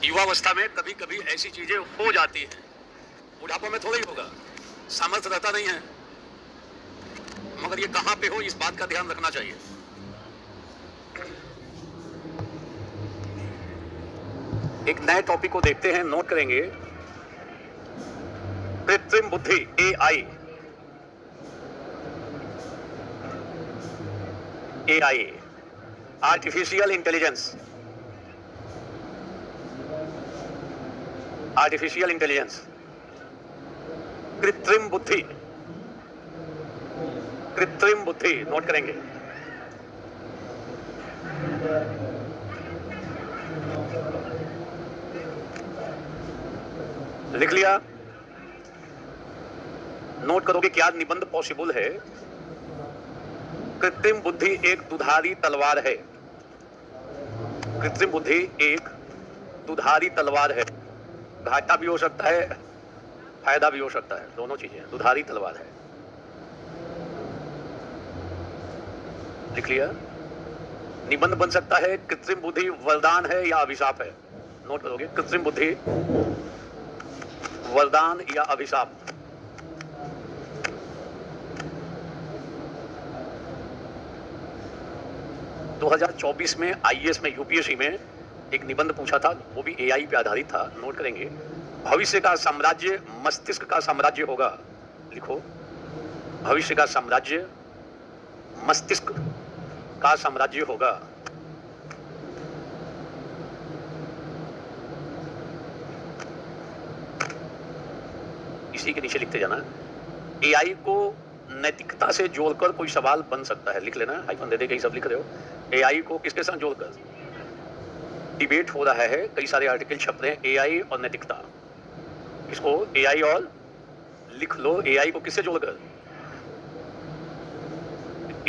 युवावस्था में कभी कभी ऐसी चीजें हो जाती हैं, बुढ़ापा में थोड़ा ही होगा, सामर्थ्य रहता नहीं है, मगर ये कहां पे हो इस बात का ध्यान रखना चाहिए। एक नए टॉपिक को देखते हैं, नोट करेंगे। कृत्रिम बुद्धि, AI. AI, artificial intelligence. Artificial intelligence, कृत्रिम बुद्धि। कृत्रिम बुद्धि नोट करेंगे। लिख लिया? नोट करोगे क्या निबंध पॉसिबल है। कृत्रिम बुद्धि एक दुधारी तलवार है। कृत्रिम बुद्धि एक दुधारी तलवार है। घाटा भी हो सकता है, फायदा भी हो सकता है, दोनों चीजें। दुधारी तलवार है। लिख लिया? निबंध बन सकता है कृत्रिम बुद्धि वरदान है या अभिशाप है। नोट करोगे, कृत्रिम बुद्धि वरदान या अभिशाप। तो 2024 में आईएएस में, यूपीएससी में एक निबंध पूछा था, वो भी एआई पे आधारित था। नोट करेंगे। भविष्य का साम्राज्य मस्तिष्क का साम्राज्य होगा। लिखो, भविष्य का साम्राज्य मस्तिष्क का साम्राज्य होगा। इसी के नीचे लिखते जाना। एआई को नैतिकता से जोड़कर कोई सवाल बन सकता है। लिख लेना, हाइफन दे दे, कहीं सब लिख रहे हो। एआई को किसके साथ जोड़कर डिबेट हो रहा है, कई सारे आर्टिकल छप रहे हैं, एआई और नैतिकता। इसको एआई और लिख लो, एआई को किससे जोड़कर?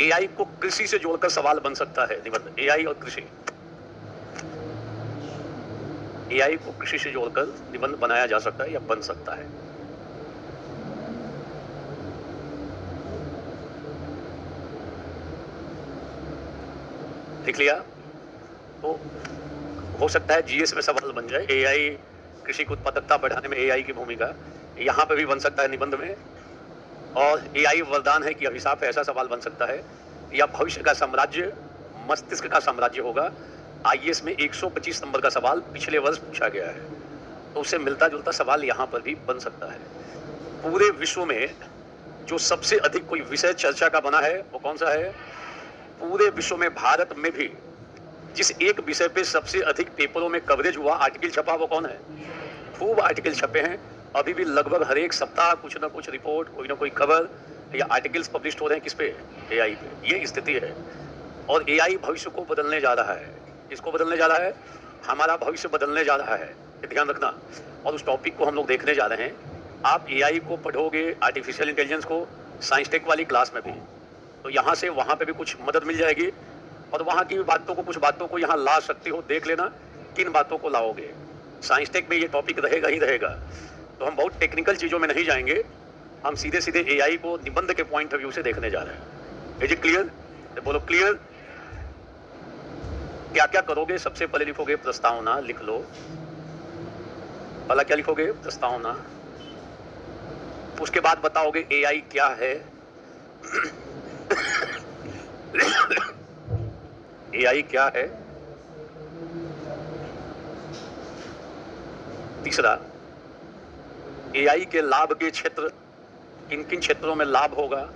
एआई को कृषि से जोड़कर सवाल बन सकता है निबंध। एआई और कृषि, एआई को कृषि से जोड़कर निबंध बनाया जा सकता है या बन सकता है। लिख लिया? तो हो सकता है जीएस में सवाल बन जाए, एआई कृषि की उत्पादकता बढ़ाने में एआई की भूमिका। यहां पे भी बन सकता है निबंध में। और एआई वरदान है कि अभिशाप है, ऐसा सवाल बन सकता है। या भविष्य का साम्राज्य मस्तिष्क का साम्राज्य होगा। आईएएस में 125 नंबर का सवाल पिछले वर्ष पूछा गया है, तो उससे मिलता जुलता सवाल यहां पर भी बन सकता है। पूरे विश्व में जो सबसे अधिक कोई विषय चर्चा का बना है वो कौन सा है? पूरे विश्व में, भारत में भी जिस एक विषय पे सबसे अधिक पेपरों में कवरेज हुआ, आर्टिकल छपा, वो कौन है? खूब आर्टिकल छपे हैं। अभी भी लगभग हर एक सप्ताह कुछ ना कुछ रिपोर्ट, कोई ना कोई खबर या आर्टिकल्स पब्लिश हो रहे हैं। किस पे? एआई पे। ये स्थिति है। और एआई भविष्य को बदलने जा रहा है। इसको बदलने जा रहा है, हमारा भविष्य बदलने जा रहा है, ये ध्यान रखना। और उस टॉपिक को हम लोग देखने जा रहे हैं। आप एआई को पढ़ोगे, आर्टिफिशियल इंटेलिजेंस को, साइंस टेक वाली क्लास में भी, तो यहाँ से वहाँ पे भी कुछ मदद मिल जाएगी। और वहाँ की बातों को, कुछ बातों को यहाँ ला सकते हो। देख लेना किन बातों को लाओगे। साइंस टेक में ये टॉपिक रहेगा ही रहेगा, तो हम बहुत टेक्निकल चीज़ों में नहीं जाएंगे। हम सीधे सीधे एआई को निबंध के पॉइंट ऑफ व्यू से देखने जा रहे हैं। Is it clear? बोलो क्लियर। क्या क्या करोगे? सबसे पहले लिखोगे प्रस्तावना, लिख लो। पहला क्या लिखोगे? प्रस्तावना। उसके बाद बताओगे एआई क्या है। एआई क्या है। तीसरा, एआई के लाभ के क्षेत्र, किन किन क्षेत्रों में लाभ होगा।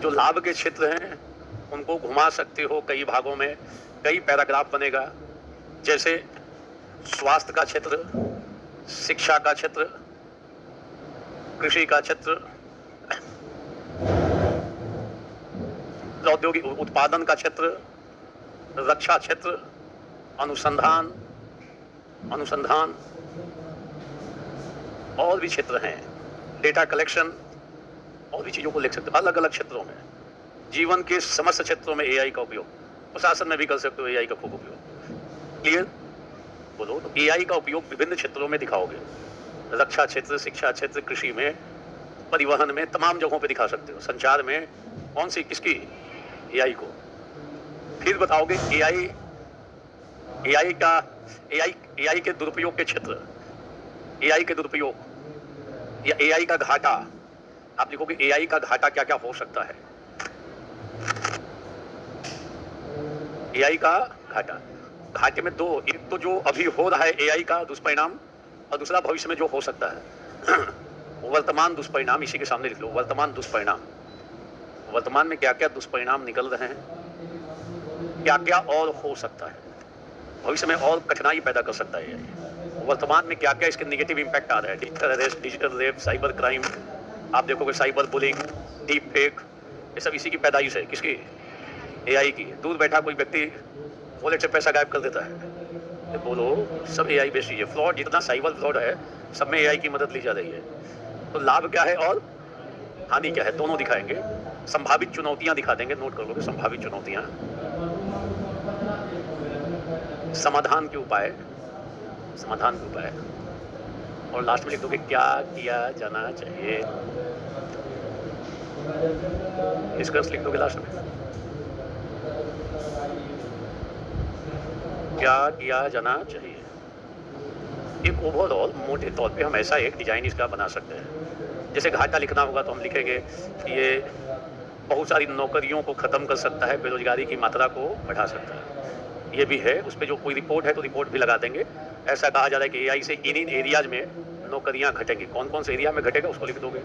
जो लाभ के क्षेत्र हैं उनको घुमा सकते हो कई भागों में, कई पैराग्राफ बनेगा। जैसे स्वास्थ्य का क्षेत्र, शिक्षा का क्षेत्र, कृषि का क्षेत्र, औद्योगिक उत्पादन का क्षेत्र, रक्षा क्षेत्र, अनुसंधान और भी क्षेत्र हैं, डेटा कलेक्शन, और भी चीजों को लिख सकते हो अलग अलग क्षेत्रों में। जीवन के समस्त क्षेत्रों में एआई का उपयोग, प्रशासन में भी कर सकते हो एआई का खूब उपयोग। क्लियर? बोलो। तो एआई का उपयोग विभिन्न क्षेत्रों में दिखाओगे, रक्षा क्षेत्र, शिक्षा क्षेत्र, कृषि में, परिवहन में, तमाम जगहों पे दिखा सकते हो। संचार में कौन सी, किसकी? एआई को। फिर बताओगे एआई एआई का एआई एआई के दुरुपयोग के क्षेत्र, एआई के दुरुपयोग या एआई का घाटा। आप लिखोगे एआई का घाटा क्या क्या हो सकता है। एआई का घाटा, घाटे में दो, एक तो जो अभी हो रहा है एआई का दुष्परिणाम, और दूसरा भविष्य में जो हो सकता है। वर्तमान दुष्परिणाम इसी के सामने लिख लो। वर्तमान दुष्परिणाम, वर्तमान में क्या क्या दुष्परिणाम निकल रहे हैं, क्या क्या और हो सकता है, भविष्य में और कठिनाई पैदा कर सकता है एआई। वर्तमान में क्या क्या इसके नेगेटिव इंपैक्ट आ रहे हैं, digital arrest, digital rape, cyber crime. आप देखोगे साइबर बुलिंग, डीप फेक, ये सब इसी की पैदाइश है। किसकी? एआई की। दूर बैठा कोई व्यक्ति वॉलेट से पैसा गायब कर देता है, तो बोलो सब एआई बेस्ड चीज है। फ्रॉड, जितना साइबर फ्रॉड है सब में एआई की मदद ली जा रही है। तो लाभ क्या है और हानि क्या है, दोनों दिखाएंगे। संभावित चुनौतियां दिखा देंगे, नोट कर लोगे संभावित चुनौतियां, समाधान के उपाय, समाधान के उपाय, और लास्ट में लिख दोगे क्या किया जाना चाहिए। निष्कर्ष लिख दोगे लास्ट में, क्या किया जाना चाहिए। एक ओवरऑल मोटे तौर पे हम ऐसा एक डिजाइन इसका बना सकते हैं। जैसे घाटा लिखना होगा तो हम लिखेंगे कि ये बहुत सारी नौकरियों को खत्म कर सकता है, बेरोजगारी की मात्रा को बढ़ा सकता है। ये भी है, उस पर जो कोई रिपोर्ट है तो रिपोर्ट भी लगा देंगे। ऐसा कहा जा रहा है कि एआई से इन एरियाज में नौकरियां घटेंगी। कौन कौन से एरिया में घटेगा उसको लिख दोगे।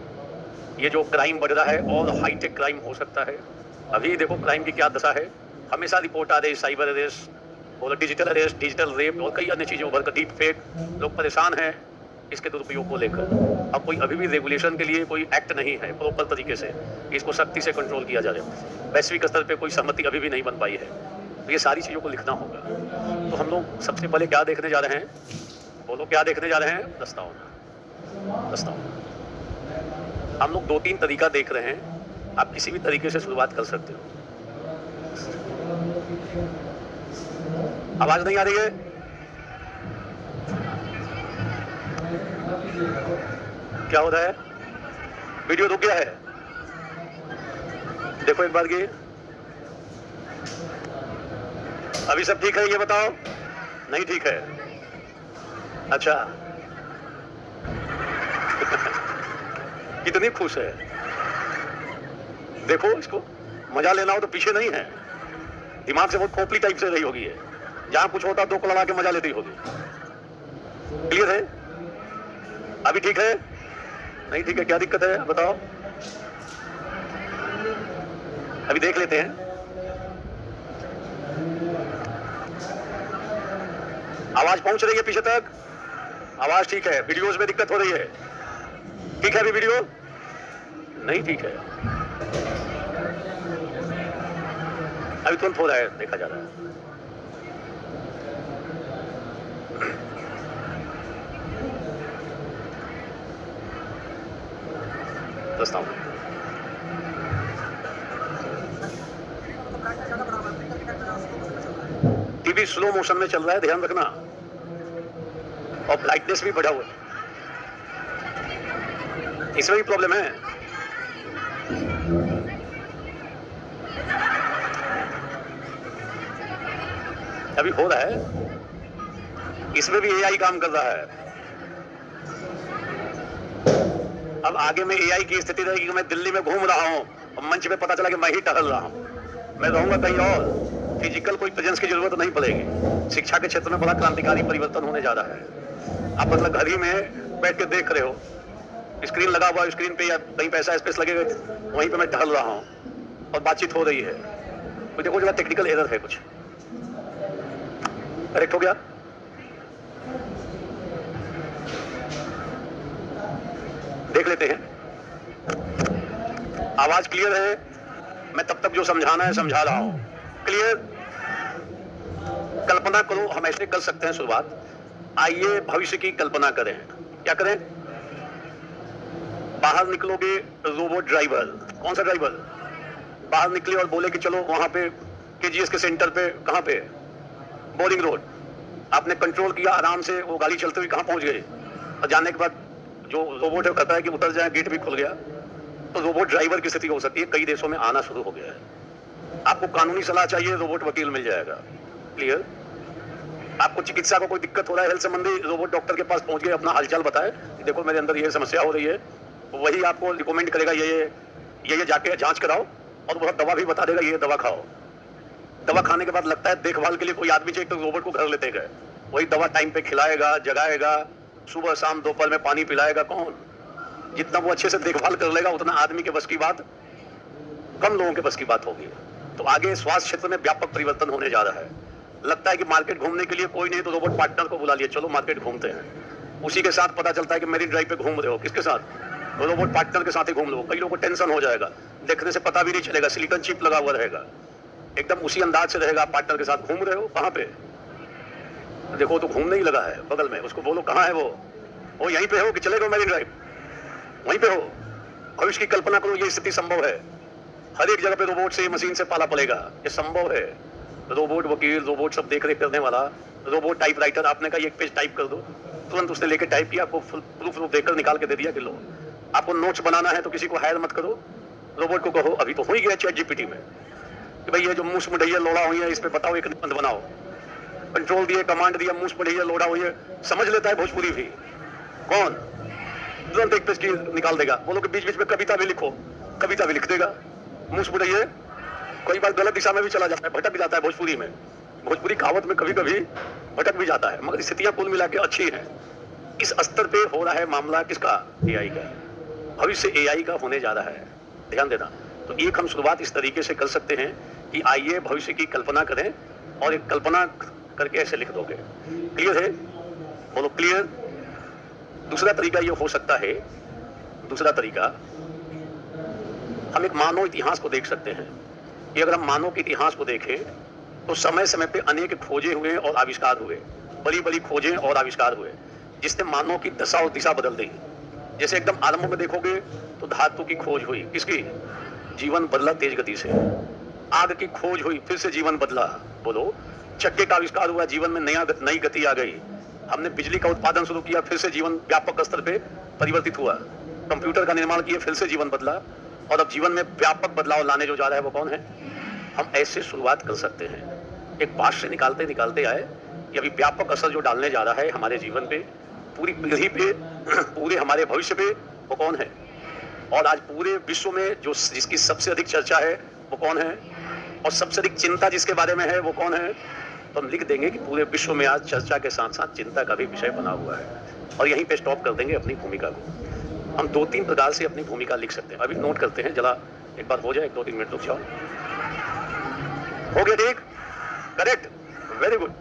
ये जो क्राइम बढ़ रहा है और हाईटेक क्राइम हो सकता है। अभी देखो क्राइम की क्या दशा है, हमेशा रिपोर्ट आ रही है, साइबर अरेस्ट और डिजिटल अरेस्ट, डिजिटल रेप और कई अन्य चीज़ें उभर कर, डीप फेक। लोग परेशान हैं इसके दुरुपयोग को लेकर। अब कोई अभी भी रेगुलेशन के लिए कोई एक्ट नहीं है प्रॉपर तरीके से, इसको सख्ती से कंट्रोल किया जा रहा है। वैश्विक स्तर पे कोई सहमति अभी भी नहीं बन पाई है, तो ये सारी चीज़ों को लिखना होगा। तो हम लोग सबसे पहले क्या देखने जा रहे हैं, बोलो क्या देखने जा रहे हैं? प्रस्तावना। प्रस्तावना हम लोग 2-3 तरीका देख रहे हैं, आप किसी भी तरीके से शुरुआत कर सकते हो। आवाज नहीं आ रही है? क्या हो रहा है? वीडियो रुक गया है? देखो एक बार की, अभी सब ठीक है? ये बताओ। नहीं ठीक है? अच्छा। कितनी खुश है। देखो इसको मजा लेना हो तो पीछे नहीं है, दिमाग से बहुत खोपड़ी टाइप से रही होगी है। जहां कुछ होता दो को लड़ा के मजा लेती होगी। क्लियर है? अभी ठीक है? नहीं ठीक है? क्या दिक्कत है बताओ, अभी देख लेते हैं। आवाज पहुंच रही है पीछे तक? आवाज ठीक है? वीडियोस में दिक्कत हो रही है? ठीक है अभी वीडियो? नहीं ठीक है, अभी तुरंत हो रहा है, देखा जा रहा है। टीवी स्लो मोशन में चल रहा है, ध्यान रखना, और ब्राइटनेस भी बढ़ा हुआ है, इसमें भी प्रॉब्लम है। अभी हो रहा है, इसमें भी एआई काम कर रहा है। अब आगे में एआई की स्थिति रहेगी कि मैं दिल्ली में घूम रहा हूं और मंच पे पता चला कि मैं ही टहल रहा हूं, मैं रहूंगा कहीं और, फिजिकल कोई प्रेजेंस की जरूरत नहीं पड़ेगी। शिक्षा के क्षेत्र में बड़ा क्रांतिकारी परिवर्तन होने जा रहा है। आप मतलब घर ही में बैठ के देख रहे हो, स्क्रीन लगा हुआ, स्क्रीन पे या कहीं पैसा स्पेस लगेगा, वहीं पे मैं टहल रहा हूं और बातचीत हो रही है। तो देखो जरा टेक्निकल एरर है, कुछ करेक्ट हो गया? देख लेते हैं। आवाज क्लियर है? मैं तब तक जो समझाना है समझा रहा हूं। क्लियर? कल्पना करो, हम ऐसे कर सकते हैं शुरुआत। आइए भविष्य की कल्पना करें। क्या करें? बाहर निकलोगे, रोबोट ड्राइवर, कौन सा ड्राइवर बाहर निकले और बोले कि चलो वहां पे केजीएस के सेंटर पे, कहां पे, बोरिंग रोड, आपने कंट्रोल किया, आराम से वो गाड़ी चलते हुए कहां पहुंच गए, और जाने के बाद जो रोबोट है कहता है कि उतर जाए, गेट भी खुल गया। तो रोबोट ड्राइवर की स्थिति हो सकती है, कई देशों में आना शुरू हो गया है। आपको कानूनी सलाह चाहिए, रोबोट वकील मिल जाएगा। क्लियर? आपको चिकित्सा को कोई दिक्कत हो रहा है हेल्थ संबंधी, रोबोट डॉक्टर के पास पहुंच गए, अपना हालचाल बताए, देखो मेरे अंदर ये समस्या हो रही है, वही आपको रिकमेंड करेगा ये जाके जांच कराओ, और वह दवा भी बता देगा, ये दवा खाओ। दवा खाने के बाद लगता है देखभाल के लिए कोई आदमी चाहिए, तो रोबोट को घर लेते गए, वही दवा टाइम पे खिलाएगा, जगाएगा, सुबह शाम दोपहर में पानी पिलाएगा। कौन? जितना वो अच्छे से देखभाल कर लेगा उतना आदमी के बस की बात, कम लोगों के बस की बात होगी। तो आगे स्वास्थ्य क्षेत्र में व्यापक परिवर्तन होने जा रहा है। लगता है कि मार्केट घूमने के लिए कोई नहीं, तो रोबोट पार्टनर को बुला लिया, चलो मार्केट घूमते हैं। उसी के साथ पता चलता है कि मेरिन ड्राइव पे घूम रहे हो, किसके साथ? तो रोबोट पार्टनर के साथ ही घूम लो। कई लोगों को टेंशन हो जाएगा, देखने से पता भी नहीं चलेगा, सिलिकॉन चिप लगा हुआ रहेगा, एकदम उसी अंदाज से रहेगा। पार्टनर के साथ घूम रहे हो, कहाँ पे? देखो तो घूमने ही लगा है बगल में, उसको बोलो कहाँ है वो यहीं पे हो कि चले गए मेरिन ड्राइव, वहीं पे हो। भविष्य की कल्पना करो, ये स्थिति संभव है। हर एक जगह पे रोबोट से, मशीन से पाला पड़ेगा, ये संभव है। रोबोट वकील, रोबोट सब देख रेख करने वाला, रोबोट टाइप राइटर। आपने कहा एक पेज टाइप कर दो, तुरंत उसने लेके टाइप किया, आपको प्रूफ देकर निकाल के दे दिया कि लो। आपको नोट्स बनाना है तो किसी को हायर मत करो, रोबोट को कहो, अभी तो हो ही गया चैट जीपीटी में, कि भाई ये जो मूस मुढ़ैया लोड़ा हुई है, इस पे बताओ एक निबंध बनाओ। कंट्रोल दिए, कमांड दिया, मूस मुढ़ैया लोड़ा हुई है, समझ लेता है भोजपुरी भी। कौन? तुरंत एक पेज की निकाल देगा। बोलो कि बीच बीच में कविता भी लिखो, कविता भी लिख देगा। मूस मुढ़ैया कई बार गलत दिशा में भी चला जाता है, भटक भी जाता है भोजपुरी में, भोजपुरी कहावत में कभी कभी भटक भी जाता है, मगर स्थितियां कुल मिला के अच्छी हैं। इस स्तर पे हो रहा है मामला किसका? एआई का। भविष्य एआई का होने जा रहा है, ध्यान देना। तो एक हम शुरुआत इस तरीके से कर सकते हैं कि आइए भविष्य की कल्पना करें, और एक कल्पना करके ऐसे लिख दोगे। क्लियर है? बोलो क्लियर। दूसरा तरीका ये हो सकता है, दूसरा तरीका हम एक मानव इतिहास को देख सकते हैं कि अगर हम मानव के इतिहास को देखें तो समय समय पे अनेक खोजें हुए और आविष्कार हुए, बड़ी बड़ी खोजें और आविष्कार हुए, जिसने मानव की दशा और दिशा बदल दी। जैसे एकदम आरंभ में देखोगे तो धातु की खोज हुई, किसकी? जीवन बदला तेज गति से। आग की खोज हुई, फिर से जीवन बदला। बोलो, चक्के का आविष्कार हुआ, जीवन में नई गति आ गई। हमने बिजली का उत्पादन शुरू किया, फिर से जीवन व्यापक स्तर पे परिवर्तित हुआ। कंप्यूटर का निर्माण किया, फिर से जीवन बदला, और अब जीवन में व्यापक बदलाव लाने जो जा रहा है वो कौन है? हम ऐसे शुरुआत कर सकते हैं। एक बात से निकालते निकालते आए कि अभी व्यापक असर जो डालने जा रहा है हमारे जीवन पे, पूरी पीढ़ी पे, पूरे हमारे भविष्य पे, वो कौन है? और आज पूरे विश्व में जो जिसकी सबसे अधिक चर्चा है वो कौन है, और सबसे अधिक चिंता जिसके बारे में है वो कौन है? तो हम लिख देंगे कि पूरे विश्व में आज चर्चा के साथ साथ चिंता का भी विषय बना हुआ है, और यहीं पे स्टॉप कर देंगे अपनी भूमिका को। हम 2-3 प्रकार से अपनी भूमिका लिख सकते हैं। अभी नोट करते हैं, जरा एक बार हो जाए, 2-3 मिनट रुक जाओ। हो गया ठीक? Correct, very good.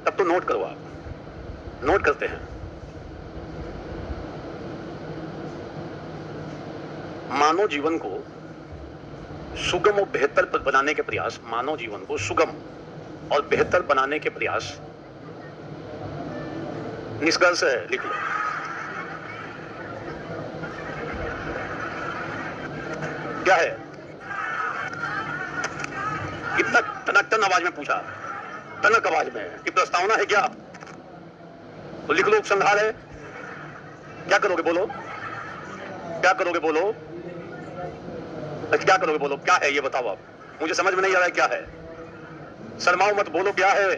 तब तो नोट करो, आप नोट करते हैं। मानव जीवन को सुगम और बेहतर बनाने के प्रयास, मानव जीवन को सुगम और बेहतर बनाने के प्रयास, निष्कर्ष है, लिख लो। क्या है? कितना टनाटन आवाज में पूछा, टनक आवाज में, कि प्रस्तावना है क्या? तो लिख लो, उपसंहार है। क्या करोगे बोलो, क्या करोगे बोलो, क्या करोगे बोलो, क्या है ये बताओ आप, मुझे समझ में नहीं आ रहा है क्या है। शर्माओ मत, बोलो क्या है।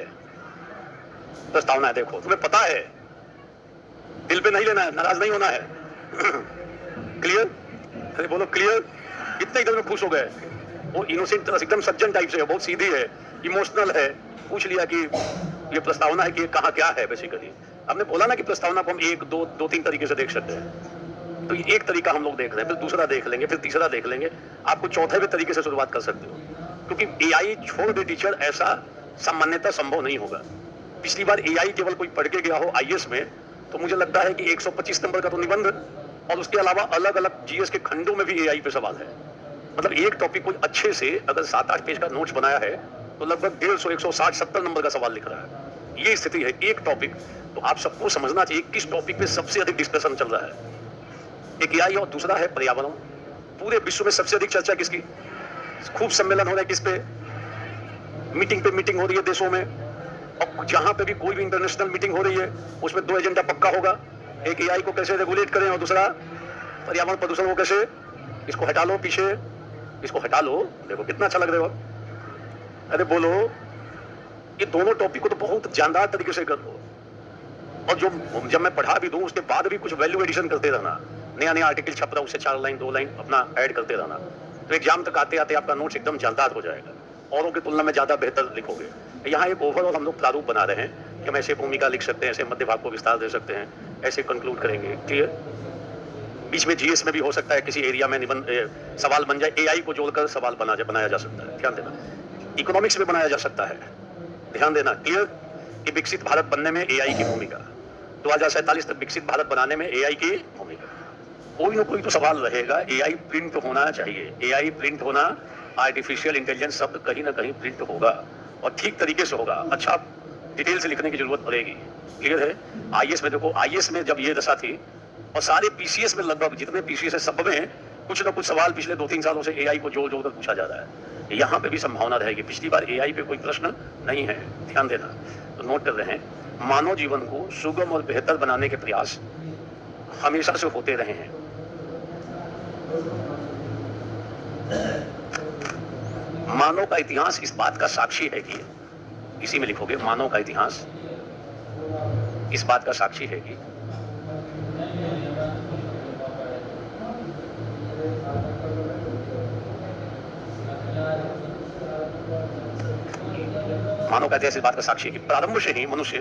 प्रस्तावना है, देखो तुम्हें पता है, दिल पे नहीं लेना है, नाराज नहीं होना है। क्लियर? अरे बोलो क्लियर। इतने इधर में खुश हो गए, वो इनोसेंट एकदम सज्जन टाइप से है, बहुत सीधी है, इमोशनल है। पूछ लिया कि ये प्रस्तावना है कि कहाँ क्या है। बेसिकली हमने बोला ना कि प्रस्तावना को हम 1-2-3 तरीके से देख सकते हैं। तो एक तरीका हम लोग देख रहे हैं, फिर दूसरा देख लेंगे, फिर तीसरा देख लेंगे। आपको चौथे भी तरीके से शुरुआत कर सकते हो, क्योंकि एआई छोड़ दे टीचर, ऐसा सामान्यतः संभव नहीं होगा। पिछली बार एआई केवल कोई पढ़ के गया हो आईएएस में, तो मुझे लगता है कि 125 नंबर का तो निबंध, और उसके अलावा अलग अलग जीएस के खंडों में भी एआई पे सवाल है। मतलब एक टॉपिक को अच्छे से अगर 7-8 पेज का नोट्स बनाया है तो लगभग 150, 160-170 नंबर का सवाल लिख रहा है। ये स्थिति है एक टॉपिक। तो आप सबको समझना चाहिए किस टॉपिक पे सबसे अधिक डिस्कशन चल रहा है। एक एआई और दूसरा है पर्यावरण। पूरे विश्व में सबसे अधिक चर्चा किसकी? खूब सम्मेलन हो रहे हैं किस पे? मीटिंग पे मीटिंग हो रही है देशों में, और जहां पे भी कोई भी इंटरनेशनल मीटिंग हो रही है उसमें 2 एजेंडा पक्का होगा। एक एआई को कैसे रेगुलेट करें, और दूसरा पर्यावरण प्रदूषण को कैसे इसको हटा लो पीछे, इसको हटा लो, देखो कितना अच्छा लग रहा है। अरे बोलो, ये दोनों टॉपिक को तो बहुत जानदार तरीके से कर दो, और जो जब मैं पढ़ा भी दूं उसके बाद भी कुछ वैल्यू एडिशन करते रहना, नया नया आर्टिकल छप रहा उससे 4 लाइन 2 लाइन अपना ऐड करते रहना, तो एग्जाम तक आते आते आपका नोट्स एकदम जानदार हो जाएगा, औरों की तुलना में ज्यादा बेहतर लिखोगे। यहाँ एक ओवरऑल हम लोग प्रारूप बना रहे हैं कि हम ऐसे भूमिका लिख सकते हैं, ऐसे मध्य भाग को विस्तार दे सकते हैं, ऐसे कंक्लूड करेंगे। क्लियर? बीच में जीएस में भी हो सकता है किसी एरिया में निबंध सवाल बन जाए, एआई को जोड़कर सवाल बनाया जा सकता है, ध्यान देना। इकोनॉमिक्स में बनाया जा सकता है, ध्यान देना। क्लियर? कि विकसित भारत बनने में एआई की भूमिका, 2047 तक विकसित भारत बनाने में एआई की भूमिका। कोई ना कोई तो सवाल रहेगा। एआई प्रिंट होना चाहिए, एआई प्रिंट होना, आर्टिफिशियल इंटेलिजेंस शब्द कहीं ना कहीं प्रिंट होगा और ठीक तरीके से होगा। अच्छा डिटेल से लिखने की जरूरत पड़ेगी। क्लियर है? आईएएस में देखो, आईएएस में जब ये दशा थी और सारे पीसीएस में लगभग जितने पीसीएस है सब में कुछ ना कुछ सवाल पिछले 2-3 सालों से एआई को जोड़ जोड़कर पूछा जा रहा है। यहाँ पे भी संभावना रहेगी। पिछली बार एआई पे कोई प्रश्न नहीं है, ध्यान देना। तो नोट कर रहे हैं, मानव जीवन को सुगम और बेहतर बनाने के प्रयास हमेशा से होते रहे हैं। मानव का इतिहास इस बात का साक्षी है कि, इसी में लिखोगे, मानव का इतिहास इस बात का साक्षी है कि मानव का इतिहास इस बात का साक्षी है कि प्रारंभ से ही मनुष्य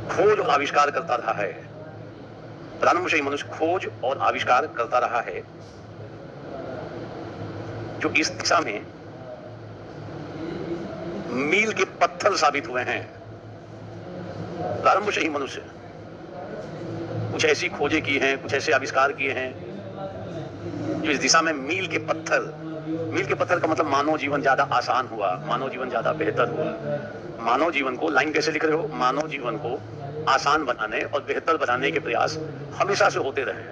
खोज और आविष्कार करता रहा है। प्रारंभ से ही मनुष्य खोज और आविष्कार करता रहा है, जो इस दिशा में मील के पत्थर साबित हुए हैं। प्रारंभ से ही मनुष्य कुछ ऐसी खोजें की हैं, कुछ ऐसे आविष्कार किए हैं जो इस दिशा में मील के पत्थर का मतलब मानव जीवन ज्यादा आसान हुआ, मानव जीवन ज्यादा बेहतर हुआ। मानव जीवन को, लाइन कैसे लिख रहे हो, मानव जीवन को आसान बनाने और बेहतर बनाने के प्रयास हमेशा से होते रहे।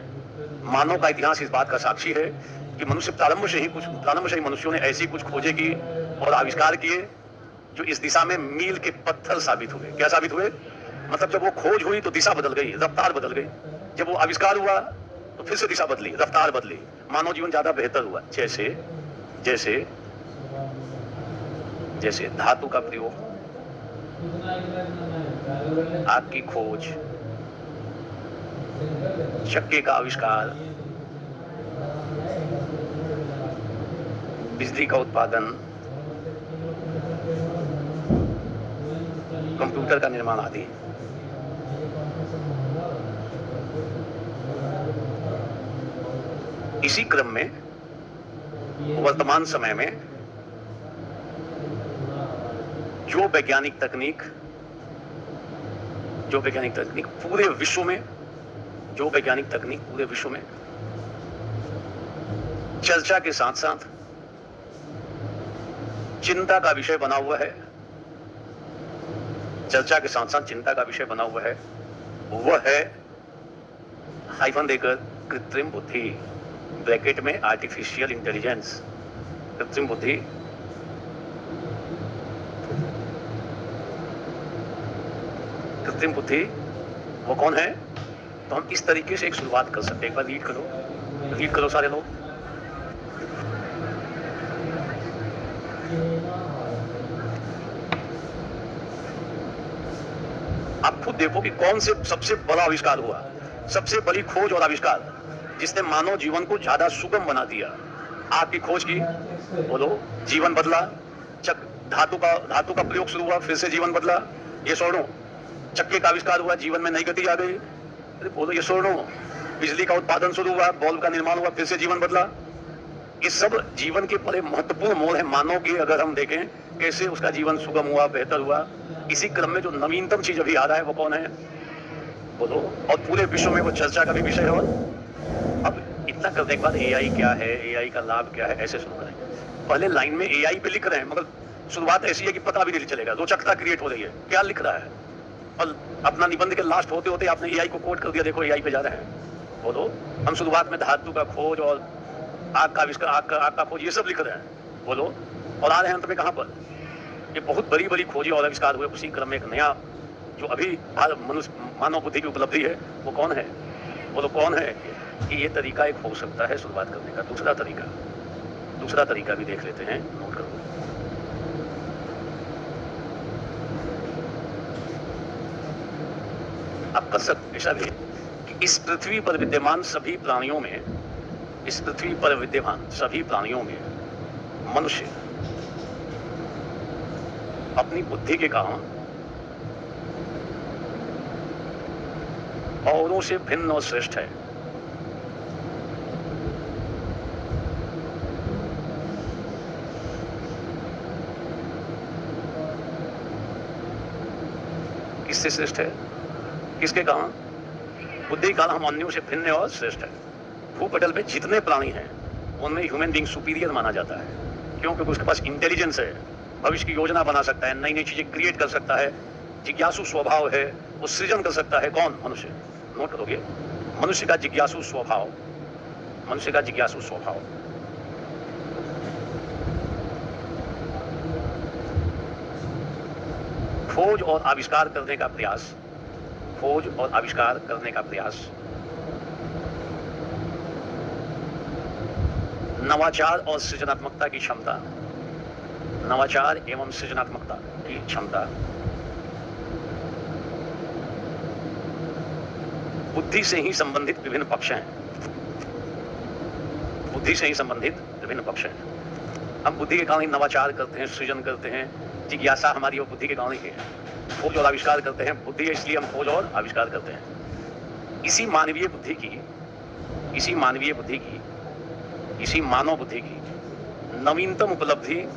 मानव का इतिहास इस बात का साक्षी है कि प्रारंभ से ही मनुष्यों ने ऐसी कुछ खोजें की और आविष्कार किए जो इस दिशा में मील के पत्थर साबित हुए। क्या साबित हुए? मतलब जब वो खोज हुई तो दिशा बदल गई, रफ्तार बदल गई। जब वो आविष्कार हुआ तो फिर से दिशा बदली, रफ्तार बदली, मानव जीवन ज्यादा बेहतर हुआ। जैसे धातु का प्रयोग, आग की खोज, चक्के का आविष्कार, बिजली का उत्पादन, कंप्यूटर का निर्माण आदि। इसी क्रम में वर्तमान समय में जो वैज्ञानिक तकनीक पूरे विश्व में चर्चा के साथ साथ चिंता का विषय बना हुआ है, वह है हाइफन देकर कृत्रिम बुद्धि, ब्रैकेट में आर्टिफिशियल इंटेलिजेंस। कृत्रिम बुद्धि वो कौन है? तो हम इस तरीके से एक शुरुआत कर सकते हैं। एक बार रीड करो सारे लोग। आप खुद देखो कि कौन से सबसे बड़ा आविष्कार हुआ, सबसे बड़ी खोज और आविष्कार जिसने मानव जीवन को ज्यादा सुगम बना दिया। आग की खोज की, बोलो, जीवन बदला। धातु का प्रयोग शुरू हुआ, फिर से जीवन बदला। ये सुनो, चक्के का आविष्कार हुआ, जीवन में नई गति आ गई। अरे बोलो, ये सुनो, बिजली का उत्पादन शुरू हुआ, बल्ब का निर्माण हुआ, फिर से जीवन बदला। ये सब जीवन के बड़े महत्वपूर्ण मोड़ है मानव के। अगर हम देखें कैसे उसका जीवन सुगम हुआ, बेहतर हुआ, इसी क्रम में जो नवीनतम चीज अभी आ रहा है वो कौन है, बोलो। और पूरे विश्व में वो चर्चा का भी विषय है। और अब इतना करने के बाद एआई क्या है, एआई का लाभ क्या है, ऐसे शुरू करें। पहले लाइन में एआई पे लिख रहे हैं, मगर शुरुआत ऐसी है कि पता भी नहीं चलेगा, रोचकता क्रिएट हो रही है, क्या लिख रहा है। और अपना निबंध के लास्ट होते होते आपने एआई को कोट कर दिया, देखो एआई पे जा रहे हैं। बोलो, हम शुरुआत में धातु का खोज और आग का खोज ये सब लिख रहे हैं, बोलो। और आ रहे हैं अंत में कहां पर? ये बहुत बड़ी बड़ी खोजें और आविष्कार हुए, उसी क्रम में एक नया जो अभी मनुष्य मानव बुद्धि की उपलब्धि है वो कौन है? बोलो कौन है? कि ये तरीका एक हो सकता है शुरुआत करने का। दूसरा तरीका भी देख लेते हैं, नोट करो। आप कर सकते ऐसा भी कि इस पृथ्वी पर विद्यमान सभी प्राणियों में मनुष्य अपनी बुद्धि के कारण औरों से भिन्न और श्रेष्ठ है। किससे श्रेष्ठ है? किसके कारण? बुद्धि के कारण हम अन्यों से भिन्न और श्रेष्ठ है। भूपटल में जितने प्राणी हैं उनमें ह्यूमन बीइंग सुपीरियर माना जाता है। क्यों? क्योंकि उसके पास इंटेलिजेंस है, भविष्य की योजना बना सकता है, नई नई चीजें क्रिएट कर सकता है, जिज्ञासु स्वभाव है, वो सृजन कर सकता है। कौन? मनुष्य। नोट करोगे, मनुष्य का जिज्ञासु स्वभाव। खोज और आविष्कार करने का प्रयास, नवाचार और सृजनात्मकता की क्षमता, नवाचार एवं सृजनात्मकता की क्षमता, बुद्धि से ही संबंधित विभिन्न पक्ष हैं। हम बुद्धि के कारण ही नवाचार करते हैं, सृजन करते हैं, जिज्ञासा हमारी और बुद्धि के कारण ही है। खोज और आविष्कार करते हैं, बुद्धि है इसलिए हम खोज और आविष्कार करते हैं। इसी मानव बुद्धि की नवीनतम उपलब्धि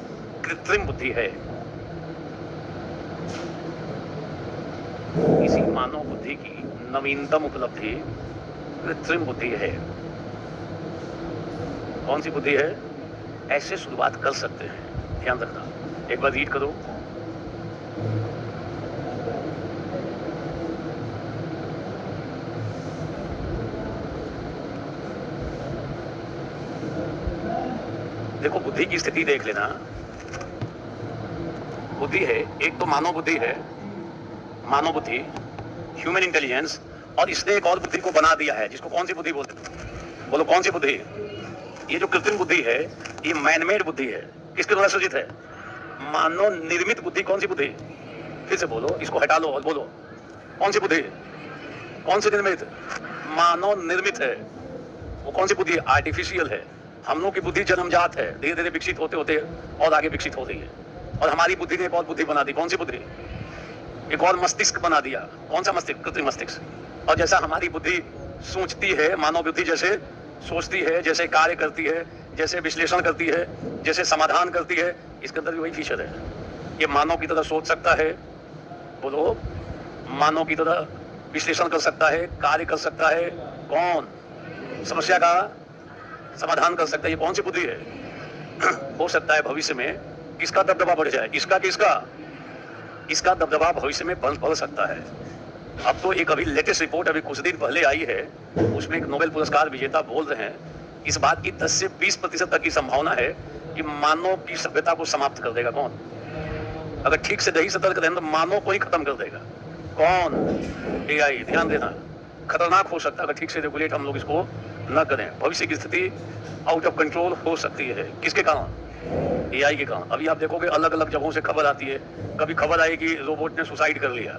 कृत्रिम बुद्धि है। इसी मानव बुद्धि की नवीनतम उपलब्धि कृत्रिम बुद्धि है। कौन सी बुद्धि है? ऐसे शुरुआत कर सकते हैं, ध्यान रखना। एक बार रीड करो। देखो बुद्धि की स्थिति देख लेना। बुद्धि है, एक तो मानव बुद्धि है, ह्यूमन इंटेलिजेंस, और इसने एक और बुद्धि को बना दिया है जिसको कौन सी बुद्धि बोलते हैं? बोलो कौन सी बुद्धि? ये जो कृत्रिम बुद्धि है ये मैनमेड बुद्धि है। किसके द्वारा सृजित है? मानव निर्मित बुद्धि। कौन सी बुद्धि? फिर से बोलो, इसको हटा लो और बोलो कौन सी बुद्धि? कौन सी निर्मित? मानव निर्मित है। वो कौन सी बुद्धि? आर्टिफिशियल है। हम लोग की बुद्धि जन्मजात है, धीरे धीरे विकसित होते होते और आगे विकसित हो रही है। और हमारी बुद्धि ने एक और बुद्धि बना दी। कौन सी बुद्धि? एक और मस्तिष्क बना दिया। कौन सा मस्तिष्क? कृत्रिम मस्तिष्क। और जैसा हमारी बुद्धि सोचती है, मानव बुद्धि जैसे सोचती है, जैसे कार्य करती है, जैसे विश्लेषण करती है, जैसे समाधान करती है, इसके अंदर भी वही फीचर है। ये मानव की तरह सोच सकता है, बोलो मानव की तरह विश्लेषण कर सकता है, कार्य कर सकता है। कौन? समस्या का समाधान कर सकता है। ये कौन सी बुद्धि है? हो सकता है भविष्य में किसका दबदबा बढ़ जाए? इसका दबदबा भविष्य में बढ़ सकता है। अब तो एक अभी लेटेस्ट रिपोर्ट अभी कुछ दिन पहले आई है, उसमें एक नोबेल पुरस्कार विजेता बोल रहे हैं इस बात की 10 से 20% तक की संभावना है कि मानव की सभ्यता को समाप्त कर देगा। कौन? अगर ठीक से नहीं सतर्क रहें तो मानव को ही खत्म कर देगा। कौन? एआई। ध्यान देना, खतरनाक हो सकता है अगर ठीक से रेगुलेट हम लोग इसको न करें। भविष्य की स्थिति आउट ऑफ कंट्रोल हो सकती है। किसके कारण? एआई के कारण। अभी आप देखोगे अलग अलग जगहों से खबर आती है। कभी खबर आई कि रोबोट ने सुसाइड कर लिया,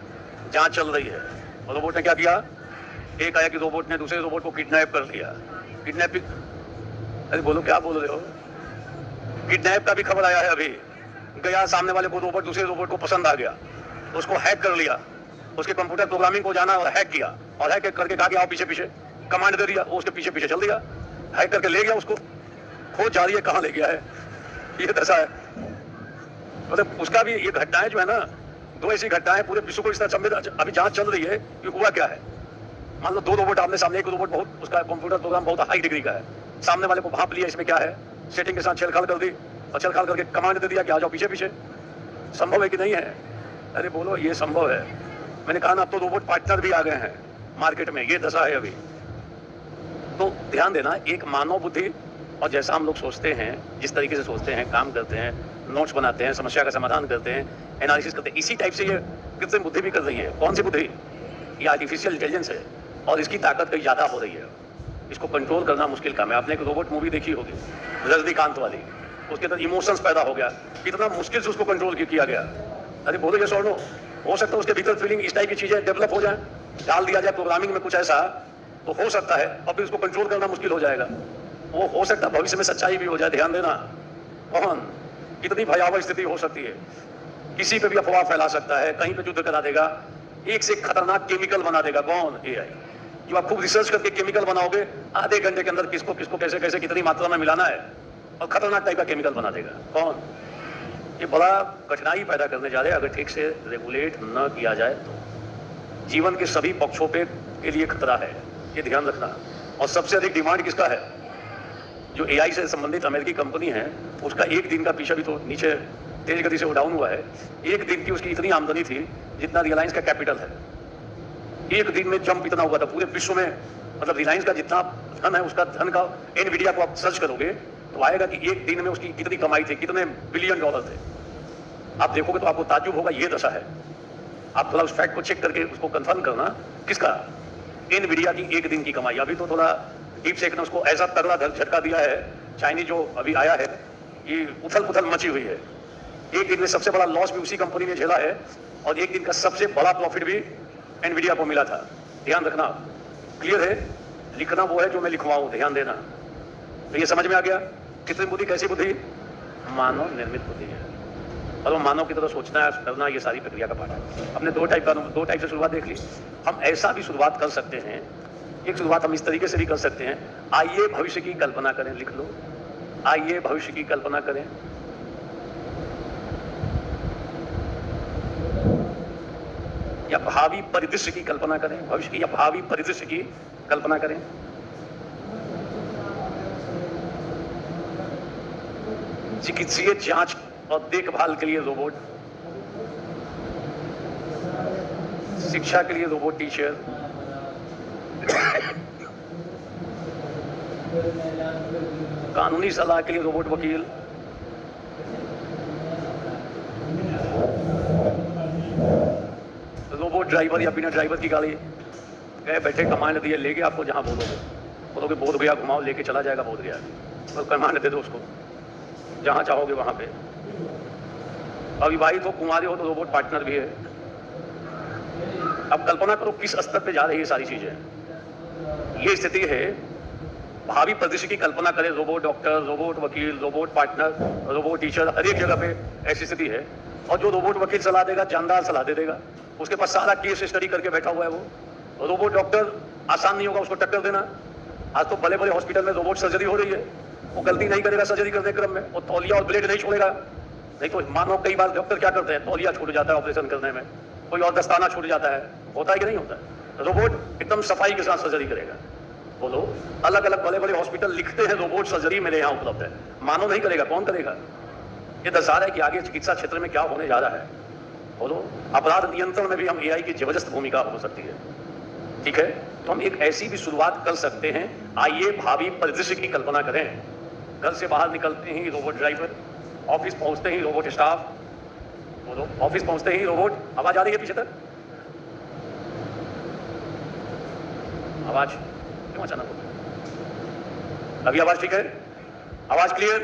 जांच चल रही है। और रोबोट ने क्या किया? एक आया कि रोबोट ने दूसरे रोबोट को किडनैप कर लिया। किडनैपिंग, अरे बोलो क्या बोल रहे हो? किडनैप का भी खबर आया है। अभी गया सामने वाले को रोबोट, दूसरे रोबोट को पसंद आ गया, उसको हैक कर लिया, उसके कंप्यूटर प्रोग्रामिंग को जाना और हैक किया, और हैक करके कहा कि आओ पीछे पीछे, कमांड दे दिया, वो उसके पीछे पीछे चल दिया, हैक करके ले गया उसको। खोज जारी है कहाँ ले गया है, ये दशा है। मतलब उसका भी ये घटनाएं जो है ना, दो ऐसी घटनाएं पूरे विश्व को इस तरह अभी जांच चल रही है कि हुआ क्या है। मान लो दो रोबोट आमने सामने, एक रोबोट बहुत उसका कंप्यूटर प्रोग्राम बहुत हाई डिग्री का है, सामने वाले को भांप लिया इसमें क्या है, सेटिंग के साथ छेड़छाड़ कर दी और छेड़छाड़ करके कमांड दे दिया कि आ जाओ पीछे पीछे। संभव है कि नहीं है? अरे बोलो ये संभव है। मैंने कहा ना, अब तो रोबोट पार्टनर भी आ गए हैं मार्केट में, ये दशा है अभी। तो ध्यान देना, एक मानव बुद्धि और जैसा हम लोग सोचते हैं, जिस तरीके से सोचते हैं, काम करते हैं, नोट्स बनाते हैं, समस्या का समाधान करते हैं, एनालिसिस करते हैं, इसी टाइप से ये कृत्रिम बुद्धि भी कर रही है। कौन सी बुद्धि? ये आर्टिफिशियल इंटेलिजेंस है और इसकी ताकत कहीं ज़्यादा हो रही है। इसको कंट्रोल करना मुश्किल काम है। आपने एक रोबोट मूवी देखी होगी, रजनीकांत वाली, उसके अंदर इमोशंस पैदा हो गया, कितना मुश्किल से उसको कंट्रोल किया गया। अरे बोलो ये सोनो, हो सकता है उसके भीतर फीलिंग इस टाइप की चीज़ें डेवलप हो जाए, डाल दिया जाए प्रोग्रामिंग में कुछ ऐसा, तो हो सकता है और फिर उसको कंट्रोल करना मुश्किल हो जाएगा। वो हो सकता है भविष्य में सच्चाई भी हो जाए। ध्यान देना, कौन कितनी भयावह स्थिति हो सकती है। किसी पे भी अफवाह फैला सकता है, कहीं पे युद्ध करा देगा, एक से खतरनाक केमिकल बना देगा। कौन? एआई। जो आप खूब रिसर्च करके केमिकल बनाओगे, आधे घंटे के अंदर किसको किसको कैसे कैसे कितनी मात्रा में मिलाना है और खतरनाक टाइप का केमिकल बना देगा। कौन? ये बड़ा कठिनाई पैदा करने जा रहे हैं अगर ठीक से रेगुलेट न किया जाए तो। जीवन के सभी पक्षों पे के लिए खतरा है, ये ध्यान रखना। और सबसे अधिक डिमांड किसका है? जो एआई से संबंधित अमेरिकी कंपनी है, उसका एक दिन का पीछा भी तो नीचे तेज गति से वो डाउन हुआ है। एक दिन की उसकी इतनी आमदनी थी जितना रिलायंस का कैपिटल है। एक दिन में जंप इतना हुआ था पूरे विश्व में। मतलब रिलायंस का जितना धन है, उसका धन का एनवीडिया को आप सर्च करोगे तो आएगा कि एक दिन में उसकी कितनी कमाई थी, कितने बिलियन डॉलर थे। आप देखोगे तो आपको ताज्जुब होगा, ये दशा है। आप थोड़ा उस फैक्ट को चेक करके उसको कंफर्म करना। किसका? एनवीडिया की एक दिन की कमाई। अभी तो थोड़ा डीप सेक ने उसको ऐसा तगड़ा झटका दिया है, चाइनीज जो अभी आया है, ये उथल पुथल मची हुई है। एक दिन में सबसे बड़ा लॉस भी उसी कंपनी ने झेला है और एक दिन का सबसे बड़ा प्रॉफिट भी एनवीडिया को मिला था। ध्यान रखना, क्लियर है? लिखना वो है जो मैं लिखवाऊं, ध्यान देना। तो ये समझ में आ गया? कृत्रिम बुद्धि कैसी बुद्धि? मानव निर्मित बुद्धि है और वो मानव की तरह सोचना है, करना, ये सारी प्रक्रिया का पार्ट है। हमने दो टाइप से शुरुआत देख ली। हम ऐसा भी शुरुआत कर सकते हैं, एक शुरुआत हम इस तरीके से भी कर सकते हैं, आइए भविष्य की कल्पना करें। लिख लो, आइए भविष्य की कल्पना करें। या भावी परिदृश्य की कल्पना करें। भविष्य की या भावी परिदृश्य की कल्पना करें। चिकित्सीय जांच और देखभाल के लिए रोबोट, शिक्षा के लिए रोबोट टीचर, कानूनी सलाह के लिए रोबोट वकील, रोबोट ड्राइवर या बिना ड्राइवर की गाड़ी, गए बैठे कमांड दिए, लेके आपको जहां बोलोगे बोध गया घुमाओ, लेके चला जाएगा बोध गया। और कमांड दे दो उसको जहां चाहोगे वहां पे। अविवाहित हो, कुंवारे हो तो रोबोट पार्टनर भी है। अब कल्पना करो किस स्तर पे जा रही है सारी चीजें। ये स्थिति है, भावी परिदृश्य की कल्पना करें। रोबोट डॉक्टर, रोबोट वकील, रोबोट पार्टनर, रोबोट टीचर, हर एक जगह पे ऐसी स्थिति है। और जो रोबोट वकील सलाह देगा, जानदार सलाह दे देगा, उसके पास सारा केस स्टडी करके बैठा हुआ है वो। रोबोट डॉक्टर, आसान नहीं होगा उसको टक्कर देना। आज तो बड़े बड़े हॉस्पिटल में रोबोट सर्जरी हो रही है, वो गलती नहीं करेगा सर्जरी करने के क्रम में, वो तौलिया और ब्लेड नहीं छोड़ेगा। नहीं तो मानो कई बार डॉक्टर क्या करते हैं, तौलिया छूट जाता है ऑपरेशन करने में, कोई और दस्ताना छूट जाता है, होता है कि नहीं होता है? रोबोट एकदम सफाई के साथ सर्जरी करेगा। बोलो, अलग अलग बड़े बड़े हॉस्पिटल लिखते हैं रोबोट सर्जरी मेरे यहाँ उपलब्ध है, मानो नहीं करेगा, कौन करेगा? ये दर्शा रहा है कि आगे चिकित्सा क्षेत्र में क्या होने जा रहा है। बोलो, अपराध नियंत्रण में भी हम एआई की जबरदस्त भूमिका हो सकती है। ठीक है, तो हम एक ऐसी भी शुरुआत कर सकते हैं। आइए भावी परिदृश्य की कल्पना करें। घर से बाहर निकलते ही रोबोट ड्राइवर, ऑफिस पहुंचते ही रोबोट स्टाफ। बोलो, ऑफिस पहुंचते ही रोबोट। आवाज आ रही है पीछे तक? आवाज क्यों अचानक हो? अभी आवाज ठीक है? आवाज क्लियर?